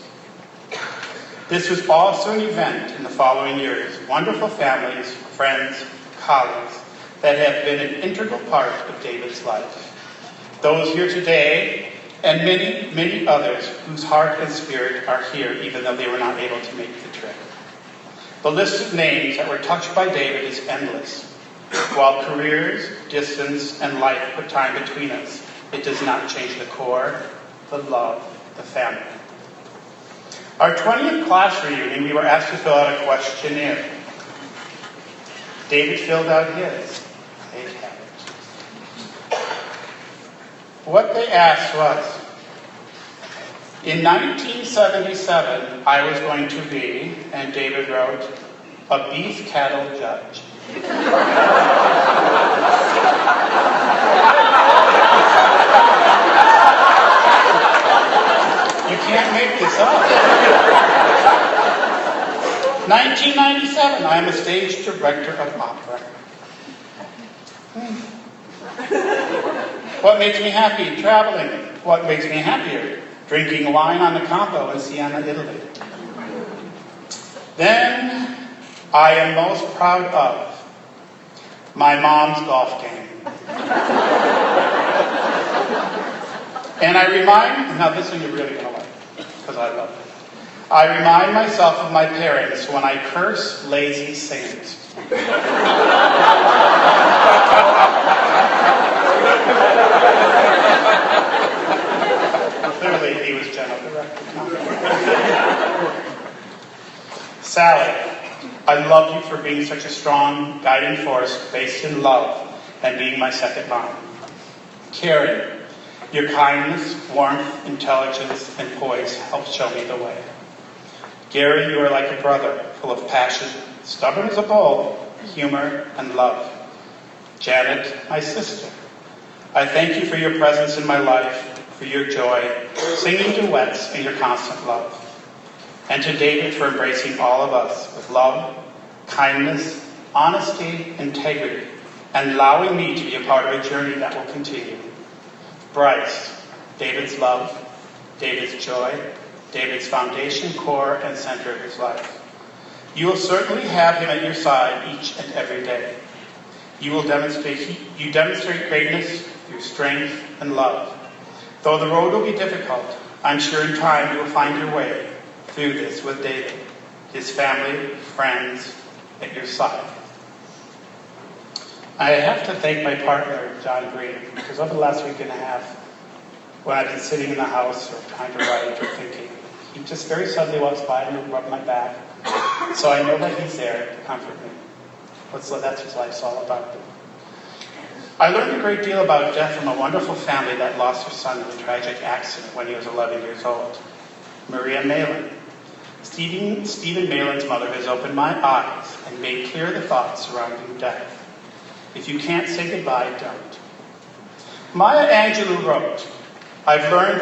Speaker 7: This was also an event in the following years. Wonderful families, friends, colleagues that have been an integral part of David's life. Those here today, and many, many others whose heart and spirit are here even though they were not able to make the trip. The list of names that were touched by David is endless. While careers, distance, and life put time between us, it does not change the core, the love, the family. Our 20th class reunion, we were asked to fill out a questionnaire. David filled out his. They have it. What they asked was, in 1977, I was going to be, and David wrote, a beef cattle judge. You can't make this up. 1997, I am a stage director of opera. What makes me happy? Traveling. What makes me happier? Drinking wine on the Campo in Siena, Italy. Then, I am most proud of my mom's golf game. And I remind, now this one you're really going to like, because I love it. I remind myself of my parents when I curse lazy singers. Clearly, he was general director. Sally, I love you for being such a strong guiding force based in love and being my second mom. Karen, Your kindness, warmth, intelligence, and poise help show me the way. Gary, you are like a brother, full of passion, stubborn as a bull, humor, and love. Janet, my sister, I thank you for your presence in my life, for your joy, singing duets, and your constant love. And to David for embracing all of us with love, kindness, honesty, integrity, and allowing me to be a part of a journey that will continue. Bryce, David's love, David's joy, David's foundation, core, and center of his life. You will certainly have him at your side each and every day. You demonstrate greatness through strength and love. Though the road will be difficult, I'm sure in time you will find your way through this with David, his family, friends at your side. I have to thank my partner, John Green, because over the last week and a half, when I've been sitting in the house or trying to write or thinking, he just very suddenly walks by and will rub my back. So I know that he's there to comfort me. That's what life's all about. I learned a great deal about death from a wonderful family that lost her son in a tragic accident when he was 11 years old. Maria Malin. Stephen Malin's mother has opened my eyes and made clear the thoughts surrounding death. If you can't say goodbye, don't. Maya Angelou wrote, I've learned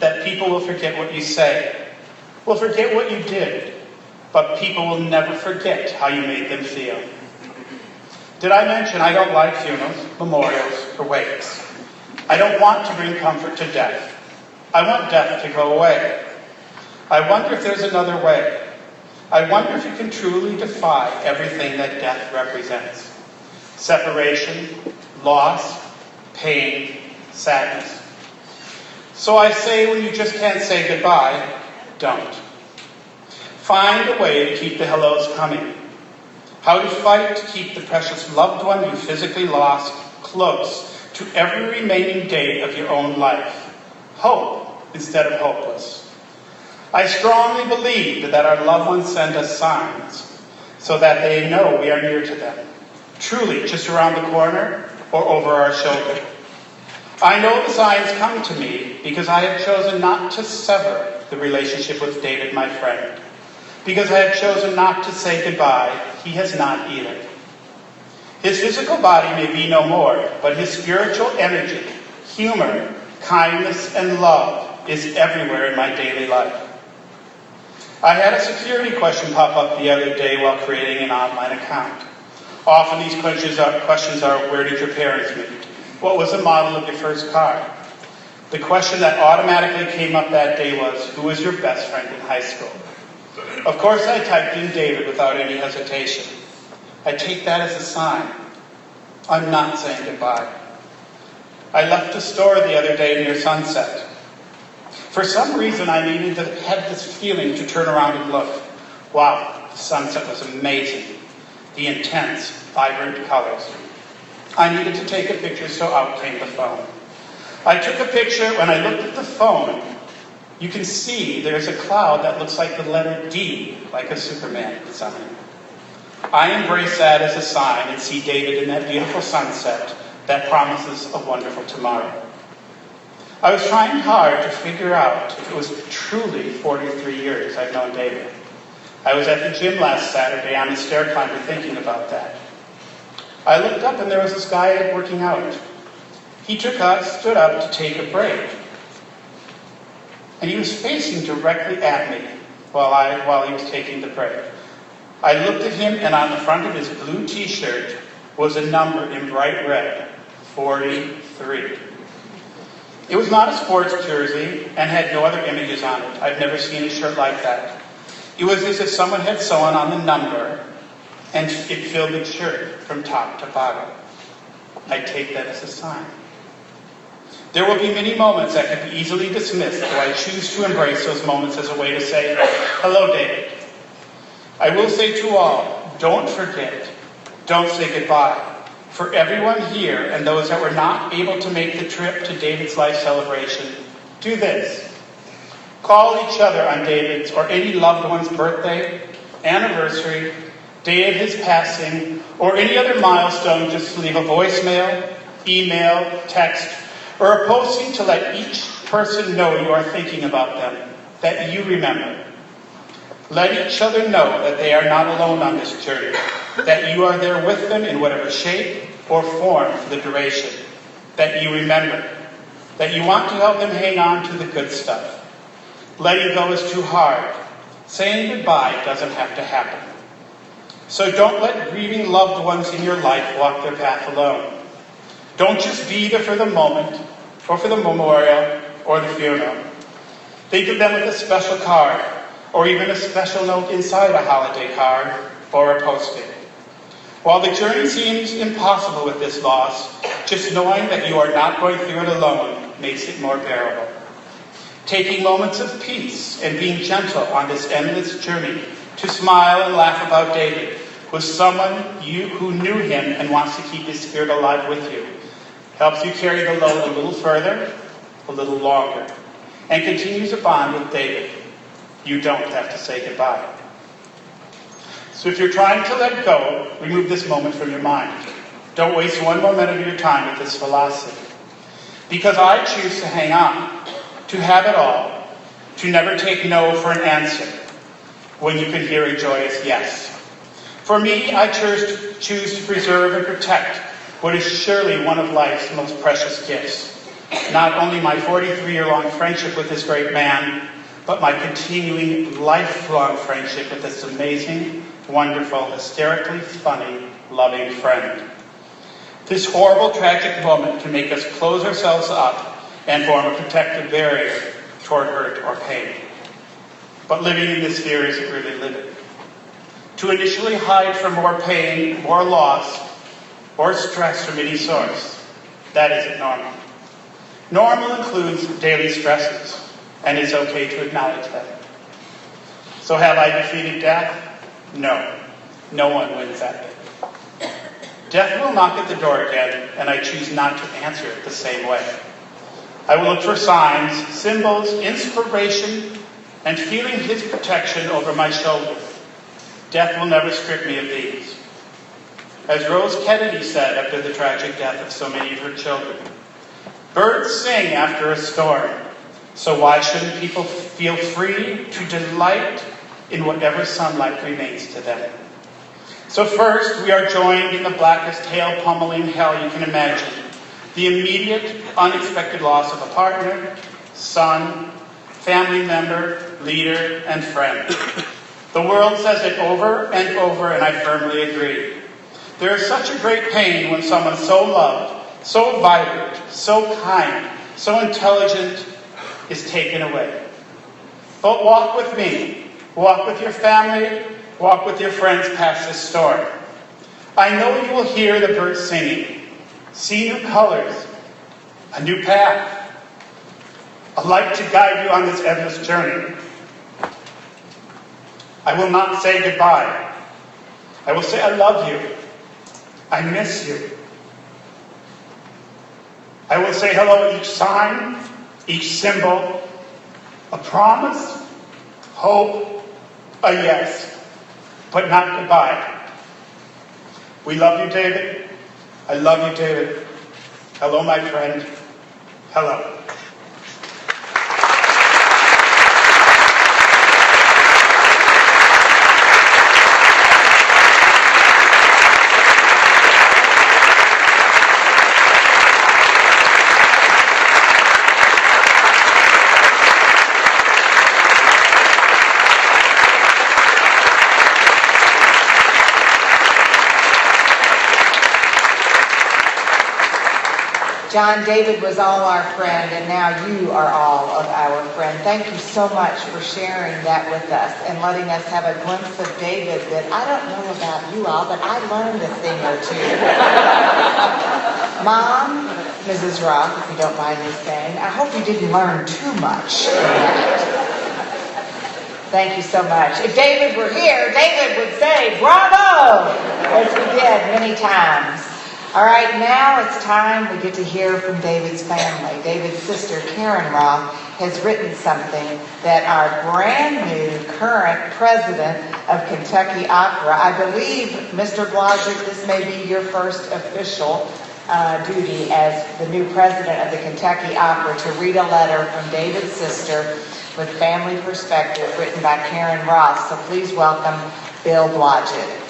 Speaker 7: that people will forget what you say, will forget what you did, but people will never forget how you made them feel. Did I mention I don't like funerals, memorials, or wakes? I don't want to bring comfort to death. I want death to go away. I wonder if there's another way. I wonder if you can truly defy everything that death represents. Separation, loss, pain, sadness. So I say when you just can't say goodbye, don't. Find a way to keep the hellos coming. How to fight to keep the precious loved one you physically lost close to every remaining day of your own life. Hope instead of hopeless. I strongly believe that our loved ones send us signs so that they know we are near to them. Truly, just around the corner or over our shoulder. I know the signs come to me because I have chosen not to sever the relationship with David, my friend. Because I have chosen not to say goodbye, he has not either. His physical body may be no more, but his spiritual energy, humor, kindness, and love is everywhere in my daily life. I had a security question pop up the other day while creating an online account. Often these questions are, where did your parents meet? What was the model of your first car? The question that automatically came up that day was, who was your best friend in high school? Of course I typed in David without any hesitation. I take that as a sign. I'm not saying goodbye. I left the store the other day near sunset. For some reason I had this feeling to turn around and look. Wow, the sunset was amazing. The intense, vibrant colors. I needed to take a picture, so out came the phone. I took a picture. When I looked at the phone, you can see there's a cloud that looks like the letter D, like a Superman sign. I embrace that as a sign and see David in that beautiful sunset that promises a wonderful tomorrow. I was trying hard to figure out if it was truly 43 years I've known David. I was at the gym last Saturday on the stair climber thinking about that. I looked up and there was this guy working out. He stood up to take a break. And he was facing directly at me while he was taking the break. I looked at him, and on the front of his blue t-shirt was a number in bright red, 43. It was not a sports jersey and had no other images on it. I've never seen a shirt like that. It was as if someone had sewn on the number and it filled the shirt from top to bottom. I take that as a sign. There will be many moments that can be easily dismissed, though I choose to embrace those moments as a way to say, hello, David. I will say to all, don't forget, don't say goodbye. For everyone here and those that were not able to make the trip to David's life celebration, do this. Call each other on David's or any loved one's birthday, anniversary, day of his passing, or any other milestone. Just leave a voicemail, email, text, or a posting to let each person know you are thinking about them, that you remember. Let each other know that they are not alone on this journey, that you are there with them in whatever shape or form for the duration, that you remember, that you want to help them hang on to the good stuff. Letting go is too hard. Saying goodbye doesn't have to happen. So don't let grieving loved ones in your life walk their path alone. Don't just be there for the moment, or for the memorial, or the funeral. Think of them with a special card, or even a special note inside a holiday card, or a post-it. While the journey seems impossible with this loss, just knowing that you are not going through it alone makes it more bearable. Taking moments of peace and being gentle on this endless journey to smile and laugh about David with someone who knew him and wants to keep his spirit alive with you helps you carry the load a little further, a little longer, and continues a bond with David. You don't have to say goodbye. So if you're trying to let go, remove this moment from your mind. Don't waste one more minute of your time with this philosophy. Because I choose to hang on, to have it all, to never take no for an answer, when you can hear a joyous yes. For me, I choose to preserve and protect what is surely one of life's most precious gifts. Not only my 43-year-long friendship with this great man, but my continuing lifelong friendship with this amazing, wonderful, hysterically funny, loving friend. This horrible, tragic moment can make us close ourselves up and form a protective barrier toward hurt or pain. But living in this fear isn't really living. To initially hide from more pain, more loss, or stress from any source, that isn't normal. Normal includes daily stresses, and it's okay to acknowledge that. So have I defeated death? No. No one wins that day. Death will knock at the door again, and I choose not to answer it the same way. I will look for signs, symbols, inspiration, and feeling his protection over my shoulder. Death will never strip me of these. As Rose Kennedy said after the tragic death of so many of her children, birds sing after a storm, so why shouldn't people feel free to delight in whatever sunlight remains to them? So first, we are joined in the blackest tail pummeling hell you can imagine. The immediate, unexpected loss of a partner, son, family member, leader, and friend. The world says it over and over, and I firmly agree. There is such a great pain when someone so loved, so vibrant, so kind, so intelligent is taken away. But walk with me. Walk with your family. Walk with your friends past this storm. I know you will hear the birds singing, see new colors, a new path, a light to guide you on this endless journey. I will not say goodbye. I will say I love you. I miss you. I will say hello at each sign, each symbol, a promise, hope, a yes, but not goodbye. We love you, David. I love you, David. Hello, my friend. Hello.
Speaker 2: John, David was all our friend, and now you are all of our friend. Thank you so much for sharing that with us and letting us have a glimpse of David that I don't know about you all, but I learned a thing or two. Mom, Mrs. Roth, if you don't mind me saying, I hope you didn't learn too much. Thank you so much. If David were here, David would say, bravo, as we did many times. All right, now it's time we get to hear from David's family. David's sister, Karen Roth, has written something that our brand new current president of Kentucky Opera, I believe, Mr. Blodgett, this may be your first official duty as the new president of the Kentucky Opera to read a letter from David's sister with family perspective written by Karen Roth. So please welcome Bill Blodgett.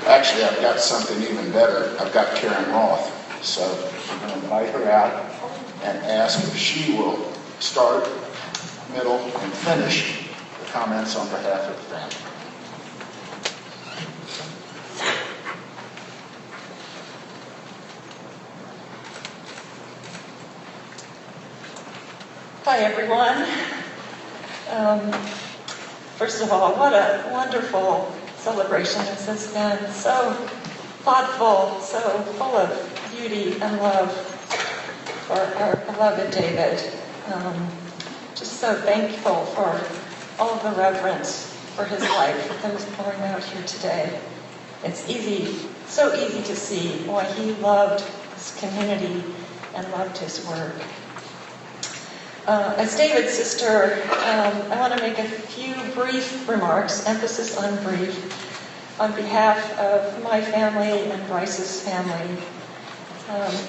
Speaker 8: Actually, I've got something even better. I've got Karen Roth. So I'm going to invite her out and ask if she will start, middle, and finish the comments on behalf of the family.
Speaker 9: Hi, everyone. First of all, what a wonderful celebration this has been. So thoughtful, so full of beauty and love for our beloved David. Just so thankful for all of the reverence for his life that was pouring out here today. It's so easy to see why he loved his community and loved his work. As David's sister, I want to make a few brief remarks, emphasis on brief, on behalf of my family and Bryce's family.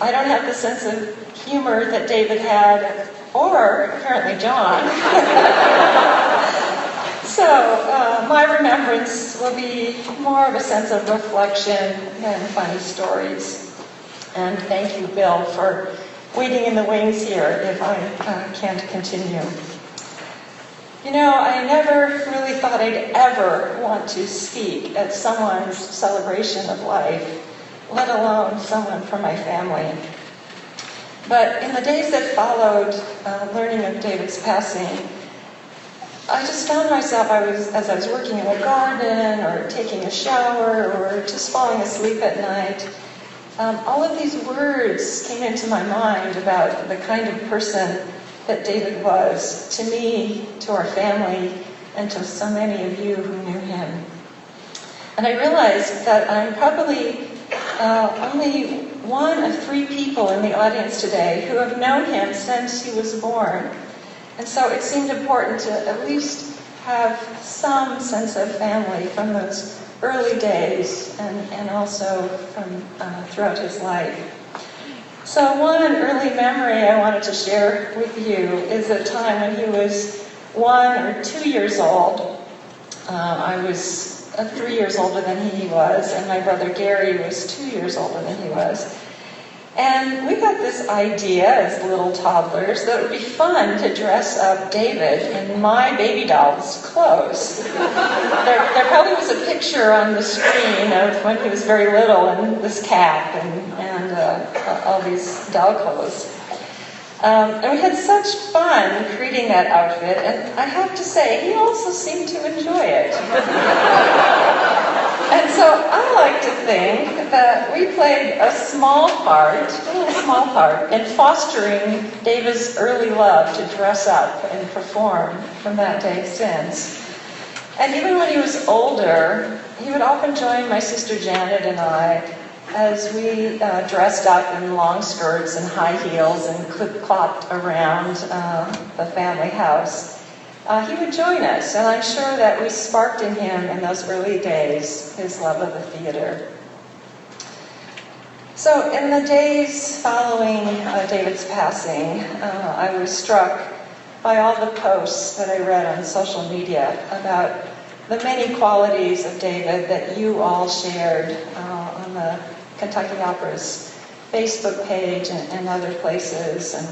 Speaker 9: I don't have the sense of humor that David had, or apparently John. So my remembrance will be more of a sense of reflection than funny stories. And thank you, Bill, for waiting in the wings here if I can't continue. You know, I never really thought I'd ever want to speak at someone's celebration of life, let alone someone from my family. But in the days that followed learning of David's passing, I just found myself, as I was working in a garden or taking a shower or just falling asleep at night, all of these words came into my mind about the kind of person that David was to me, to our family, and to so many of you who knew him. And I realized that I'm probably only one of 3 people in the audience today who have known him since he was born. And so it seemed important to at least have some sense of family from those early days and also from throughout his life. So one early memory I wanted to share with you is a time when he was 1 or 2 years old. I was 3 years older than he was, and my brother Gary was 2 years older than he was. And we got this idea as little toddlers that it would be fun to dress up David in my baby doll's clothes. There probably was a picture on the screen of when he was very little in this cap and all these doll clothes. And we had such fun creating that outfit, and I have to say, he also seemed to enjoy it. And so I like to think that we played a little small part in fostering David's early love to dress up and perform from that day since. And even when he was older, he would often join my sister Janet and I as we dressed up in long skirts and high heels and clip-clopped around the family house. He would join us, and I'm sure that we sparked in him in those early days his love of the theater. So in the days following David's passing, I was struck by all the posts that I read on social media about the many qualities of David that you all shared on the Kentucky Opera's Facebook page and other places, and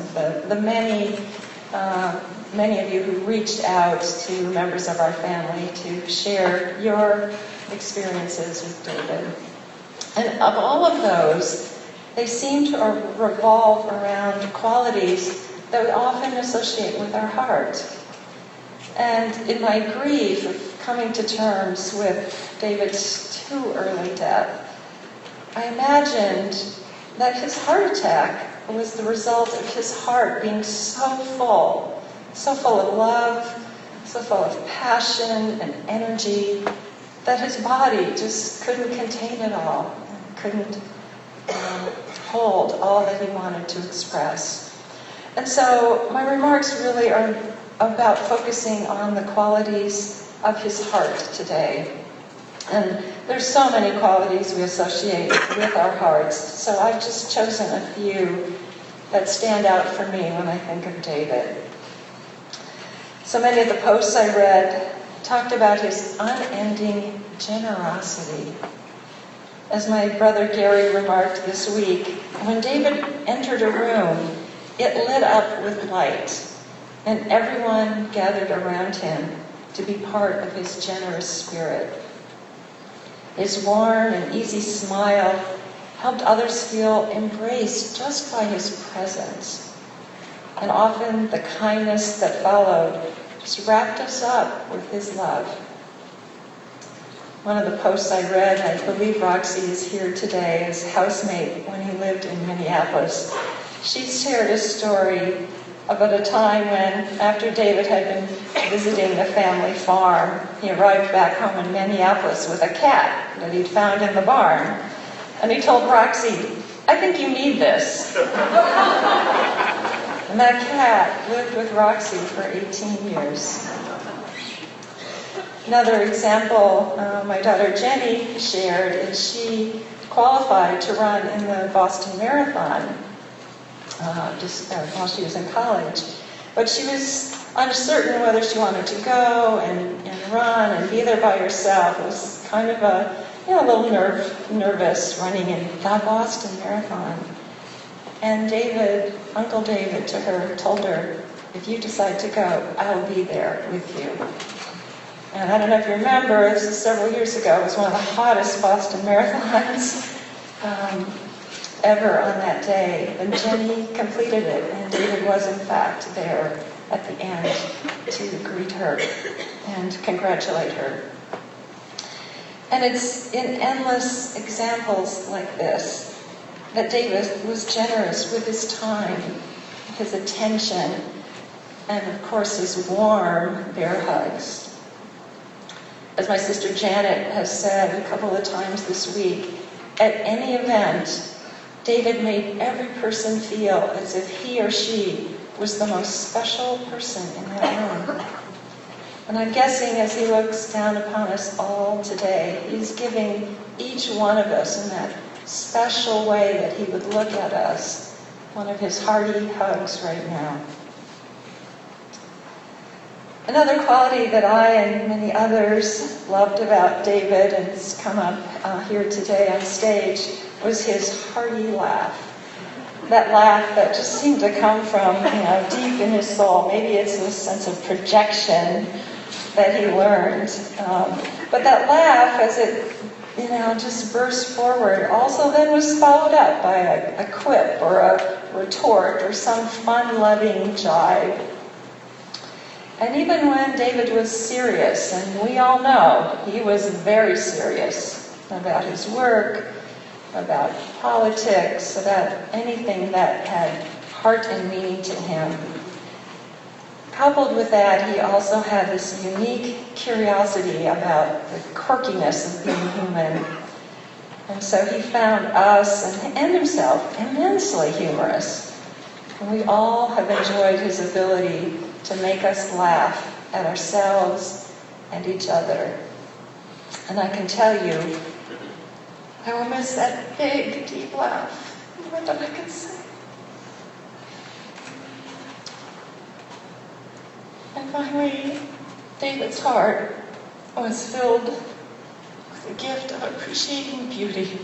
Speaker 9: the many of you who reached out to members of our family to share your experiences with David. And of all of those, they seem to revolve around qualities that we often associate with our heart. And in my grief of coming to terms with David's too early death, I imagined that his heart attack was the result of his heart being so full of love, so full of passion and energy, that his body just couldn't contain it all, couldn't hold all that he wanted to express. And so my remarks really are about focusing on the qualities of his heart today. And there's so many qualities we associate with our hearts, so I've just chosen a few that stand out for me when I think of David. So many of the posts I read talked about his unending generosity. As my brother Gary remarked this week, when David entered a room, it lit up with light, and everyone gathered around him to be part of his generous spirit. His warm and easy smile helped others feel embraced just by his presence. And often the kindness that followed just wrapped us up with his love. One of the posts I read, I believe Roxy is here today, as housemate when he lived in Minneapolis. She shared a story about a time when, after David had been visiting the family farm, he arrived back home in Minneapolis with a cat that he'd found in the barn. And he told Roxy, "I think you need this." And that cat lived with Roxy for 18 years. Another example my daughter Jenny shared is she qualified to run in the Boston Marathon while she was in college. But she was uncertain whether she wanted to go and run and be there by herself. It was kind of a little nervous running in the Boston Marathon. And Uncle David to her, told her, "If you decide to go, I'll be there with you." And I don't know if you remember, this is several years ago, it was one of the hottest Boston marathons ever on that day. And Jenny completed it, and David was in fact there at the end to greet her and congratulate her. And it's in endless examples like this that David was generous with his time, his attention, and of course his warm bear hugs. As my sister Janet has said a couple of times this week, at any event, David made every person feel as if he or she was the most special person in that room. And I'm guessing as he looks down upon us all today, he's giving each one of us in that special way that he would look at us, one of his hearty hugs right now. Another quality that I and many others loved about David, and has come up here today on stage, was his hearty laugh. That laugh that just seemed to come from, deep in his soul. Maybe it's a sense of projection that he learned. But that laugh, as it, just burst forward, also then was followed up by a quip or a retort or some fun-loving jibe. And even when David was serious, and we all know he was very serious about his work, about politics, about anything that had heart and meaning to him. Coupled with that, he also had this unique curiosity about the quirkiness of being human. And so he found us and himself immensely humorous. And we all have enjoyed his ability to make us laugh at ourselves and each other. And I can tell you, I will miss that big, deep laugh more than I can say. And finally, David's heart was filled with the gift of appreciating beauty.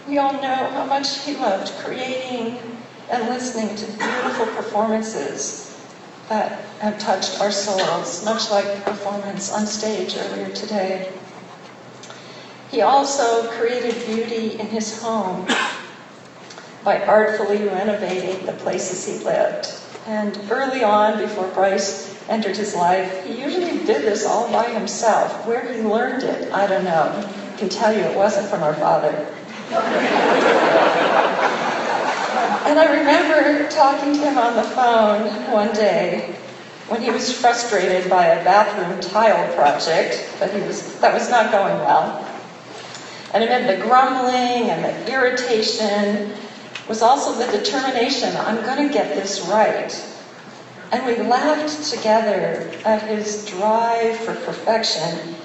Speaker 9: We all know how much he loved creating and listening to beautiful performances that have touched our souls, much like the performance on stage earlier today. He also created beauty in his home by artfully renovating the places he lived. And early on, before Bryce entered his life, he usually did this all by himself. Where he learned it, I don't know. I can tell you it wasn't from our father. And I remember talking to him on the phone one day when he was frustrated by a bathroom tile project that was not going well. And amid the grumbling and the irritation was also the determination, I'm going to get this right. And we laughed together at his drive for perfection,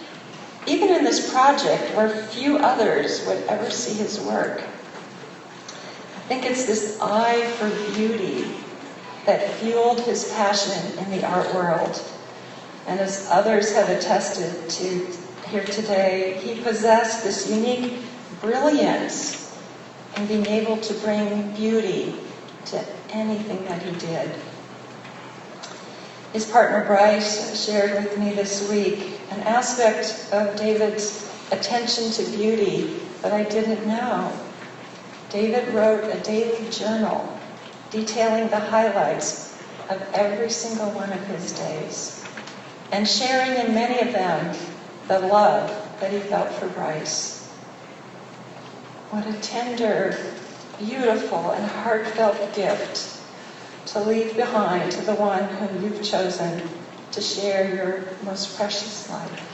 Speaker 9: even in this project where few others would ever see his work. I think it's this eye for beauty that fueled his passion in the art world. And as others have attested to here today, he possessed this unique brilliance in being able to bring beauty to anything that he did. His partner Bryce shared with me this week an aspect of David's attention to beauty that I didn't know. David wrote a daily journal detailing the highlights of every single one of his days, and sharing in many of them the love that he felt for Bryce. What a tender, beautiful, and heartfelt gift to leave behind to the one whom you've chosen to share your most precious life.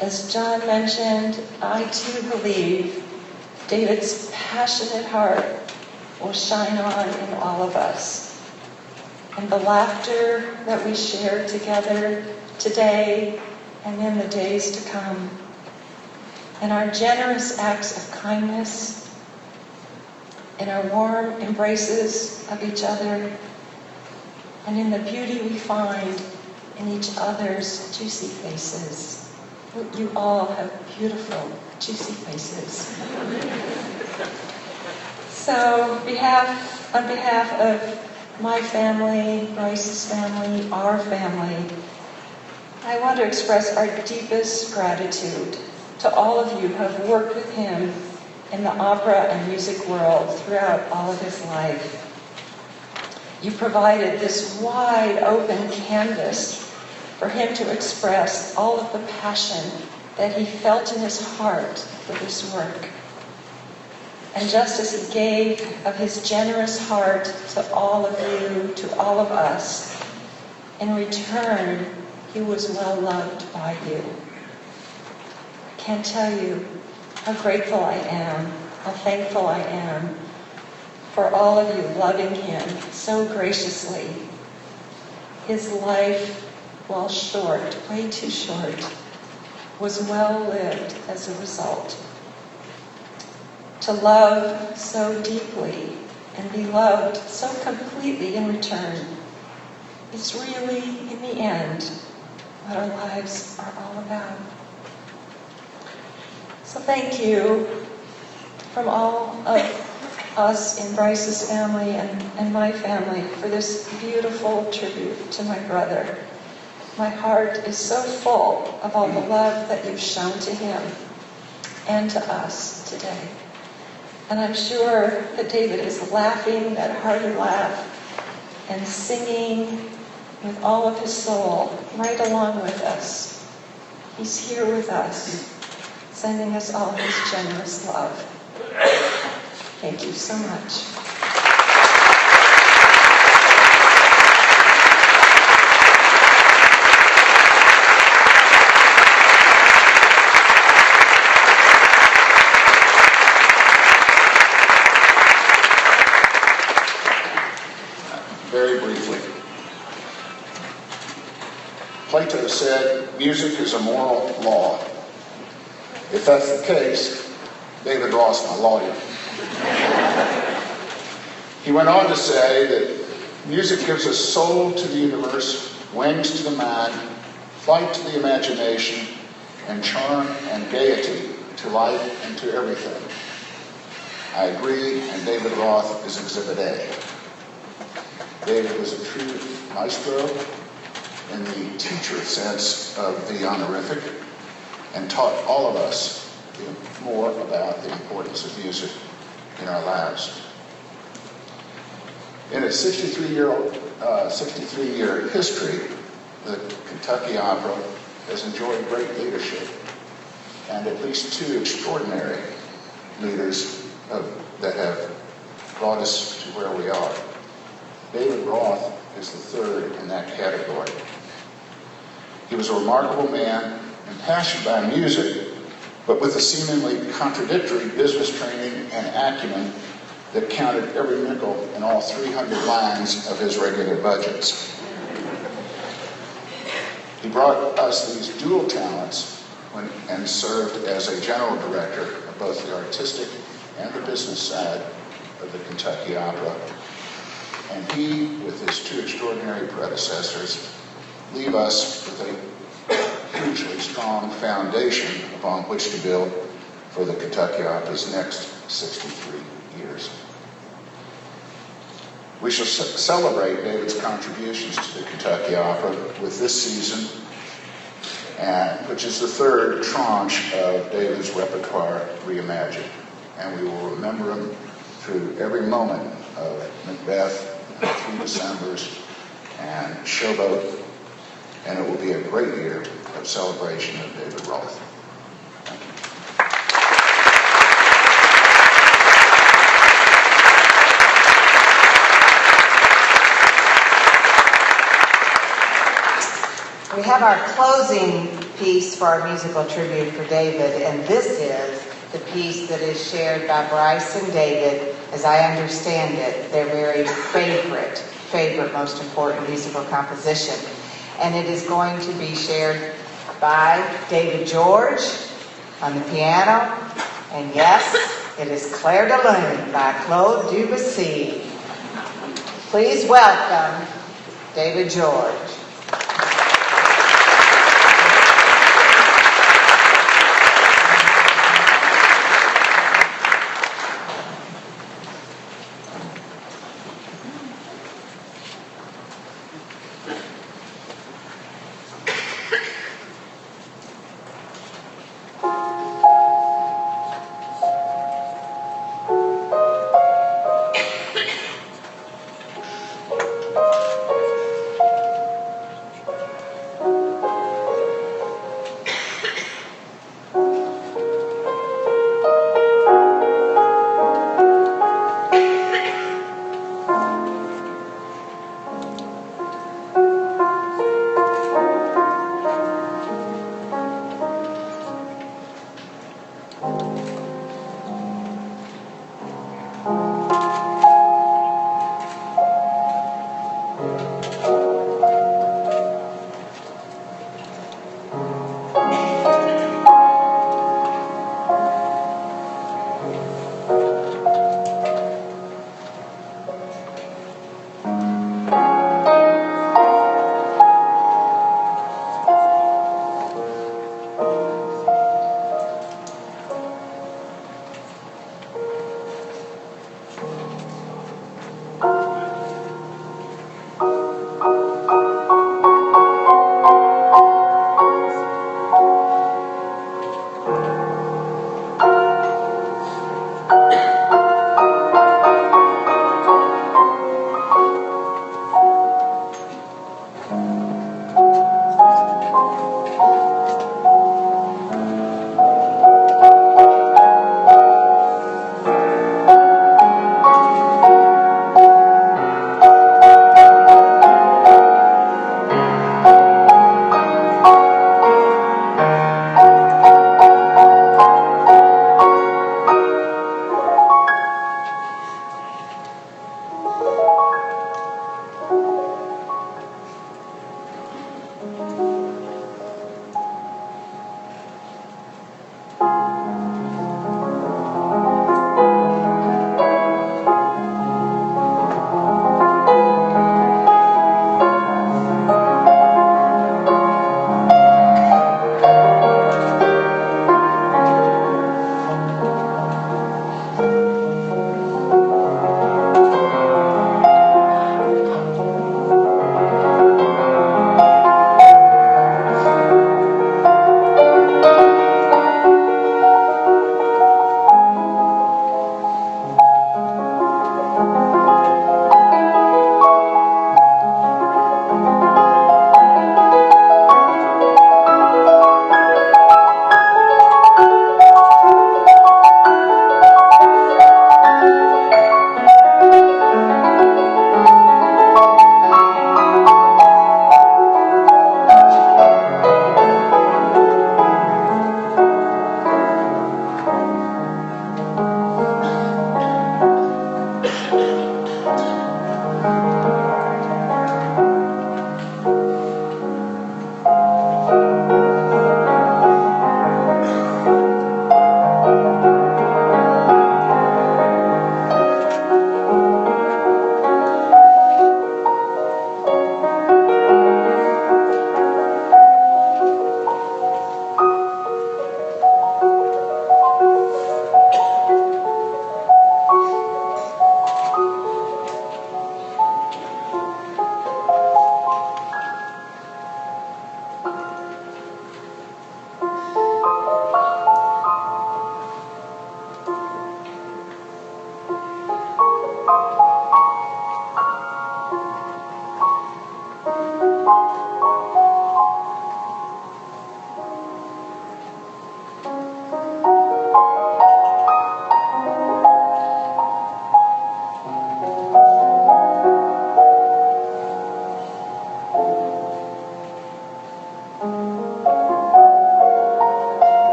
Speaker 9: As John mentioned, I too believe David's passionate heart will shine on in all of us. And the laughter that we share together today and in the days to come, and our generous acts of kindness, in our warm embraces of each other, and in the beauty we find in each other's juicy faces. You all have beautiful, juicy faces. So, on behalf of my family, Bryce's family, our family, I want to express our deepest gratitude to all of you who have worked with him in the opera and music world throughout all of his life. You provided this wide open canvas for him to express all of the passion that he felt in his heart for this work. And just as he gave of his generous heart to all of you, to all of us, in return, he was well loved by you. I can't tell you how grateful I am, how thankful I am for all of you loving him so graciously. His life, while short, way too short, was well lived as a result. To love so deeply and be loved so completely in return is really, in the end, what our lives are all about. So thank you from all of us in Bryce's family and my family for this beautiful tribute to my brother. My heart is so full of all the love that you've shown to him and to us today. And I'm sure that David is laughing that hearty laugh and singing with all of his soul right along with us. He's here with us, sending us all his generous love. Thank you so much.
Speaker 8: Very briefly. Plato said, music is a moral law. If that's the case, David Roth, my lawyer. He went on to say that music gives us soul to the universe, wings to the mind, flight to the imagination, and charm and gaiety to life and to everything. I agree, and David Roth is Exhibit A. David was a true maestro in the teacher sense of the honorific and taught all of us more about the importance of music in our lives. In its 63-year history, the Kentucky Opera has enjoyed great leadership and at least two extraordinary leaders that have brought us to where we are. David Roth is the third in that category. He was a remarkable man, impassioned by music, but with a seemingly contradictory business training and acumen that counted every nickel in all 300 lines of his regular budgets. He brought us these dual talents and served as a general director of both the artistic and the business side of the Kentucky Opera. And he, with his two extraordinary predecessors, leave us with a hugely strong foundation upon which to build for the Kentucky Opera's next 63 years. We shall celebrate David's contributions to the Kentucky Opera with this season, which is the third tranche of David's repertoire reimagined. And we will remember him through every moment of Macbeth, Three Decembers, and Showboat, and it will be a great year of celebration of David Roth. Thank you.
Speaker 2: We have our closing piece for our musical tribute for David, and this is the piece that is shared by Bryce and David. As I understand it, their very favorite, most important musical composition. And it is going to be shared by David George on the piano, and yes, it is Claire de Lune by Claude Debussy. Please welcome David George.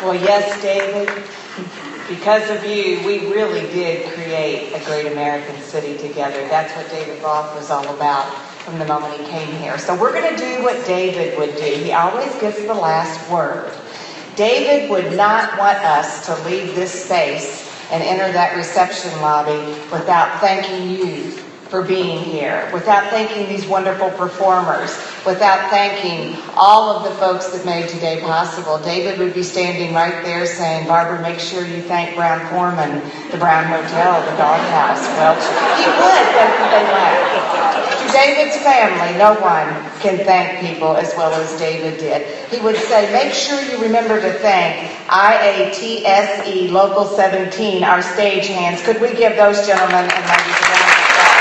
Speaker 2: Well, yes, David, because of you, we really did create a great American city together. That's what David Roth was all about from the moment he came here. So we're going to do what David would do. He always gets the last word. David would not want us to leave this space and enter that reception lobby without thanking you for being here, without thanking these wonderful performers, without thanking all of the folks that made today possible. David would be standing right there saying, Barbara, make sure you thank Brown Foreman, the Brown Hotel, the Doghouse. Well, he would, but they laughed. To David's family, no one can thank people as well as David did. He would say, make sure you remember to thank IATSE Local 17, our stagehands. Could we give those gentlemen and ladies a round of applause?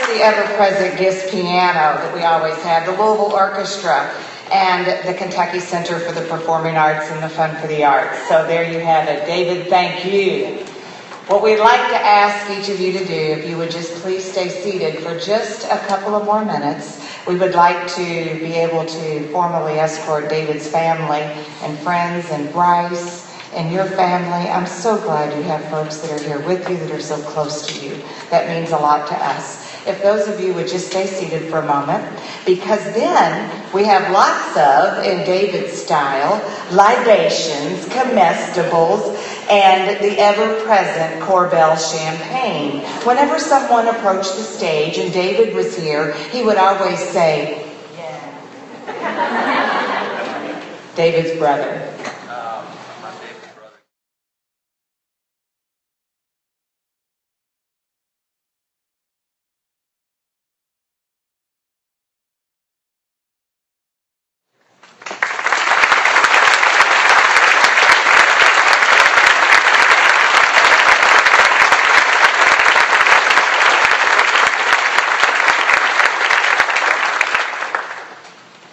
Speaker 2: The ever-present Gist piano that we always have, the Louisville Orchestra, and the Kentucky Center for the Performing Arts and the Fund for the Arts. So there you have it. David, thank you. What we'd like to ask each of you to do, if you would just please stay seated for just a couple of more minutes, we would like to be able to formally escort David's family and friends and Bryce and your family. I'm so glad you have folks that are here with you that are so close to you. That means a lot to us. If those of you would just stay seated for a moment, because then we have lots of, in David's style, libations, comestibles, and the ever-present Corbel champagne. Whenever someone approached the stage and David was here, he would always say, yeah. David's brother.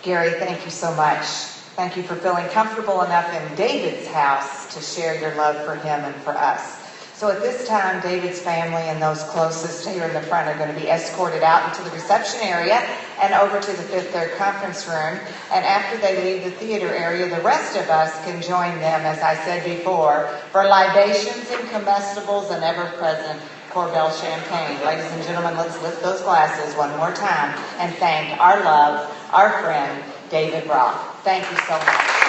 Speaker 2: Gary, thank you so much. Thank you for feeling comfortable enough in David's house to share your love for him and for us. So at this time, David's family and those closest here in the front are going to be escorted out into the reception area and over to the Fifth Third Conference Room. And after they leave the theater area, the rest of us can join them, as I said before, for libations and comestibles and ever-present Corbel champagne. Ladies and gentlemen, let's lift those glasses one more time and thank our love, our friend, David Roth. Thank you so much.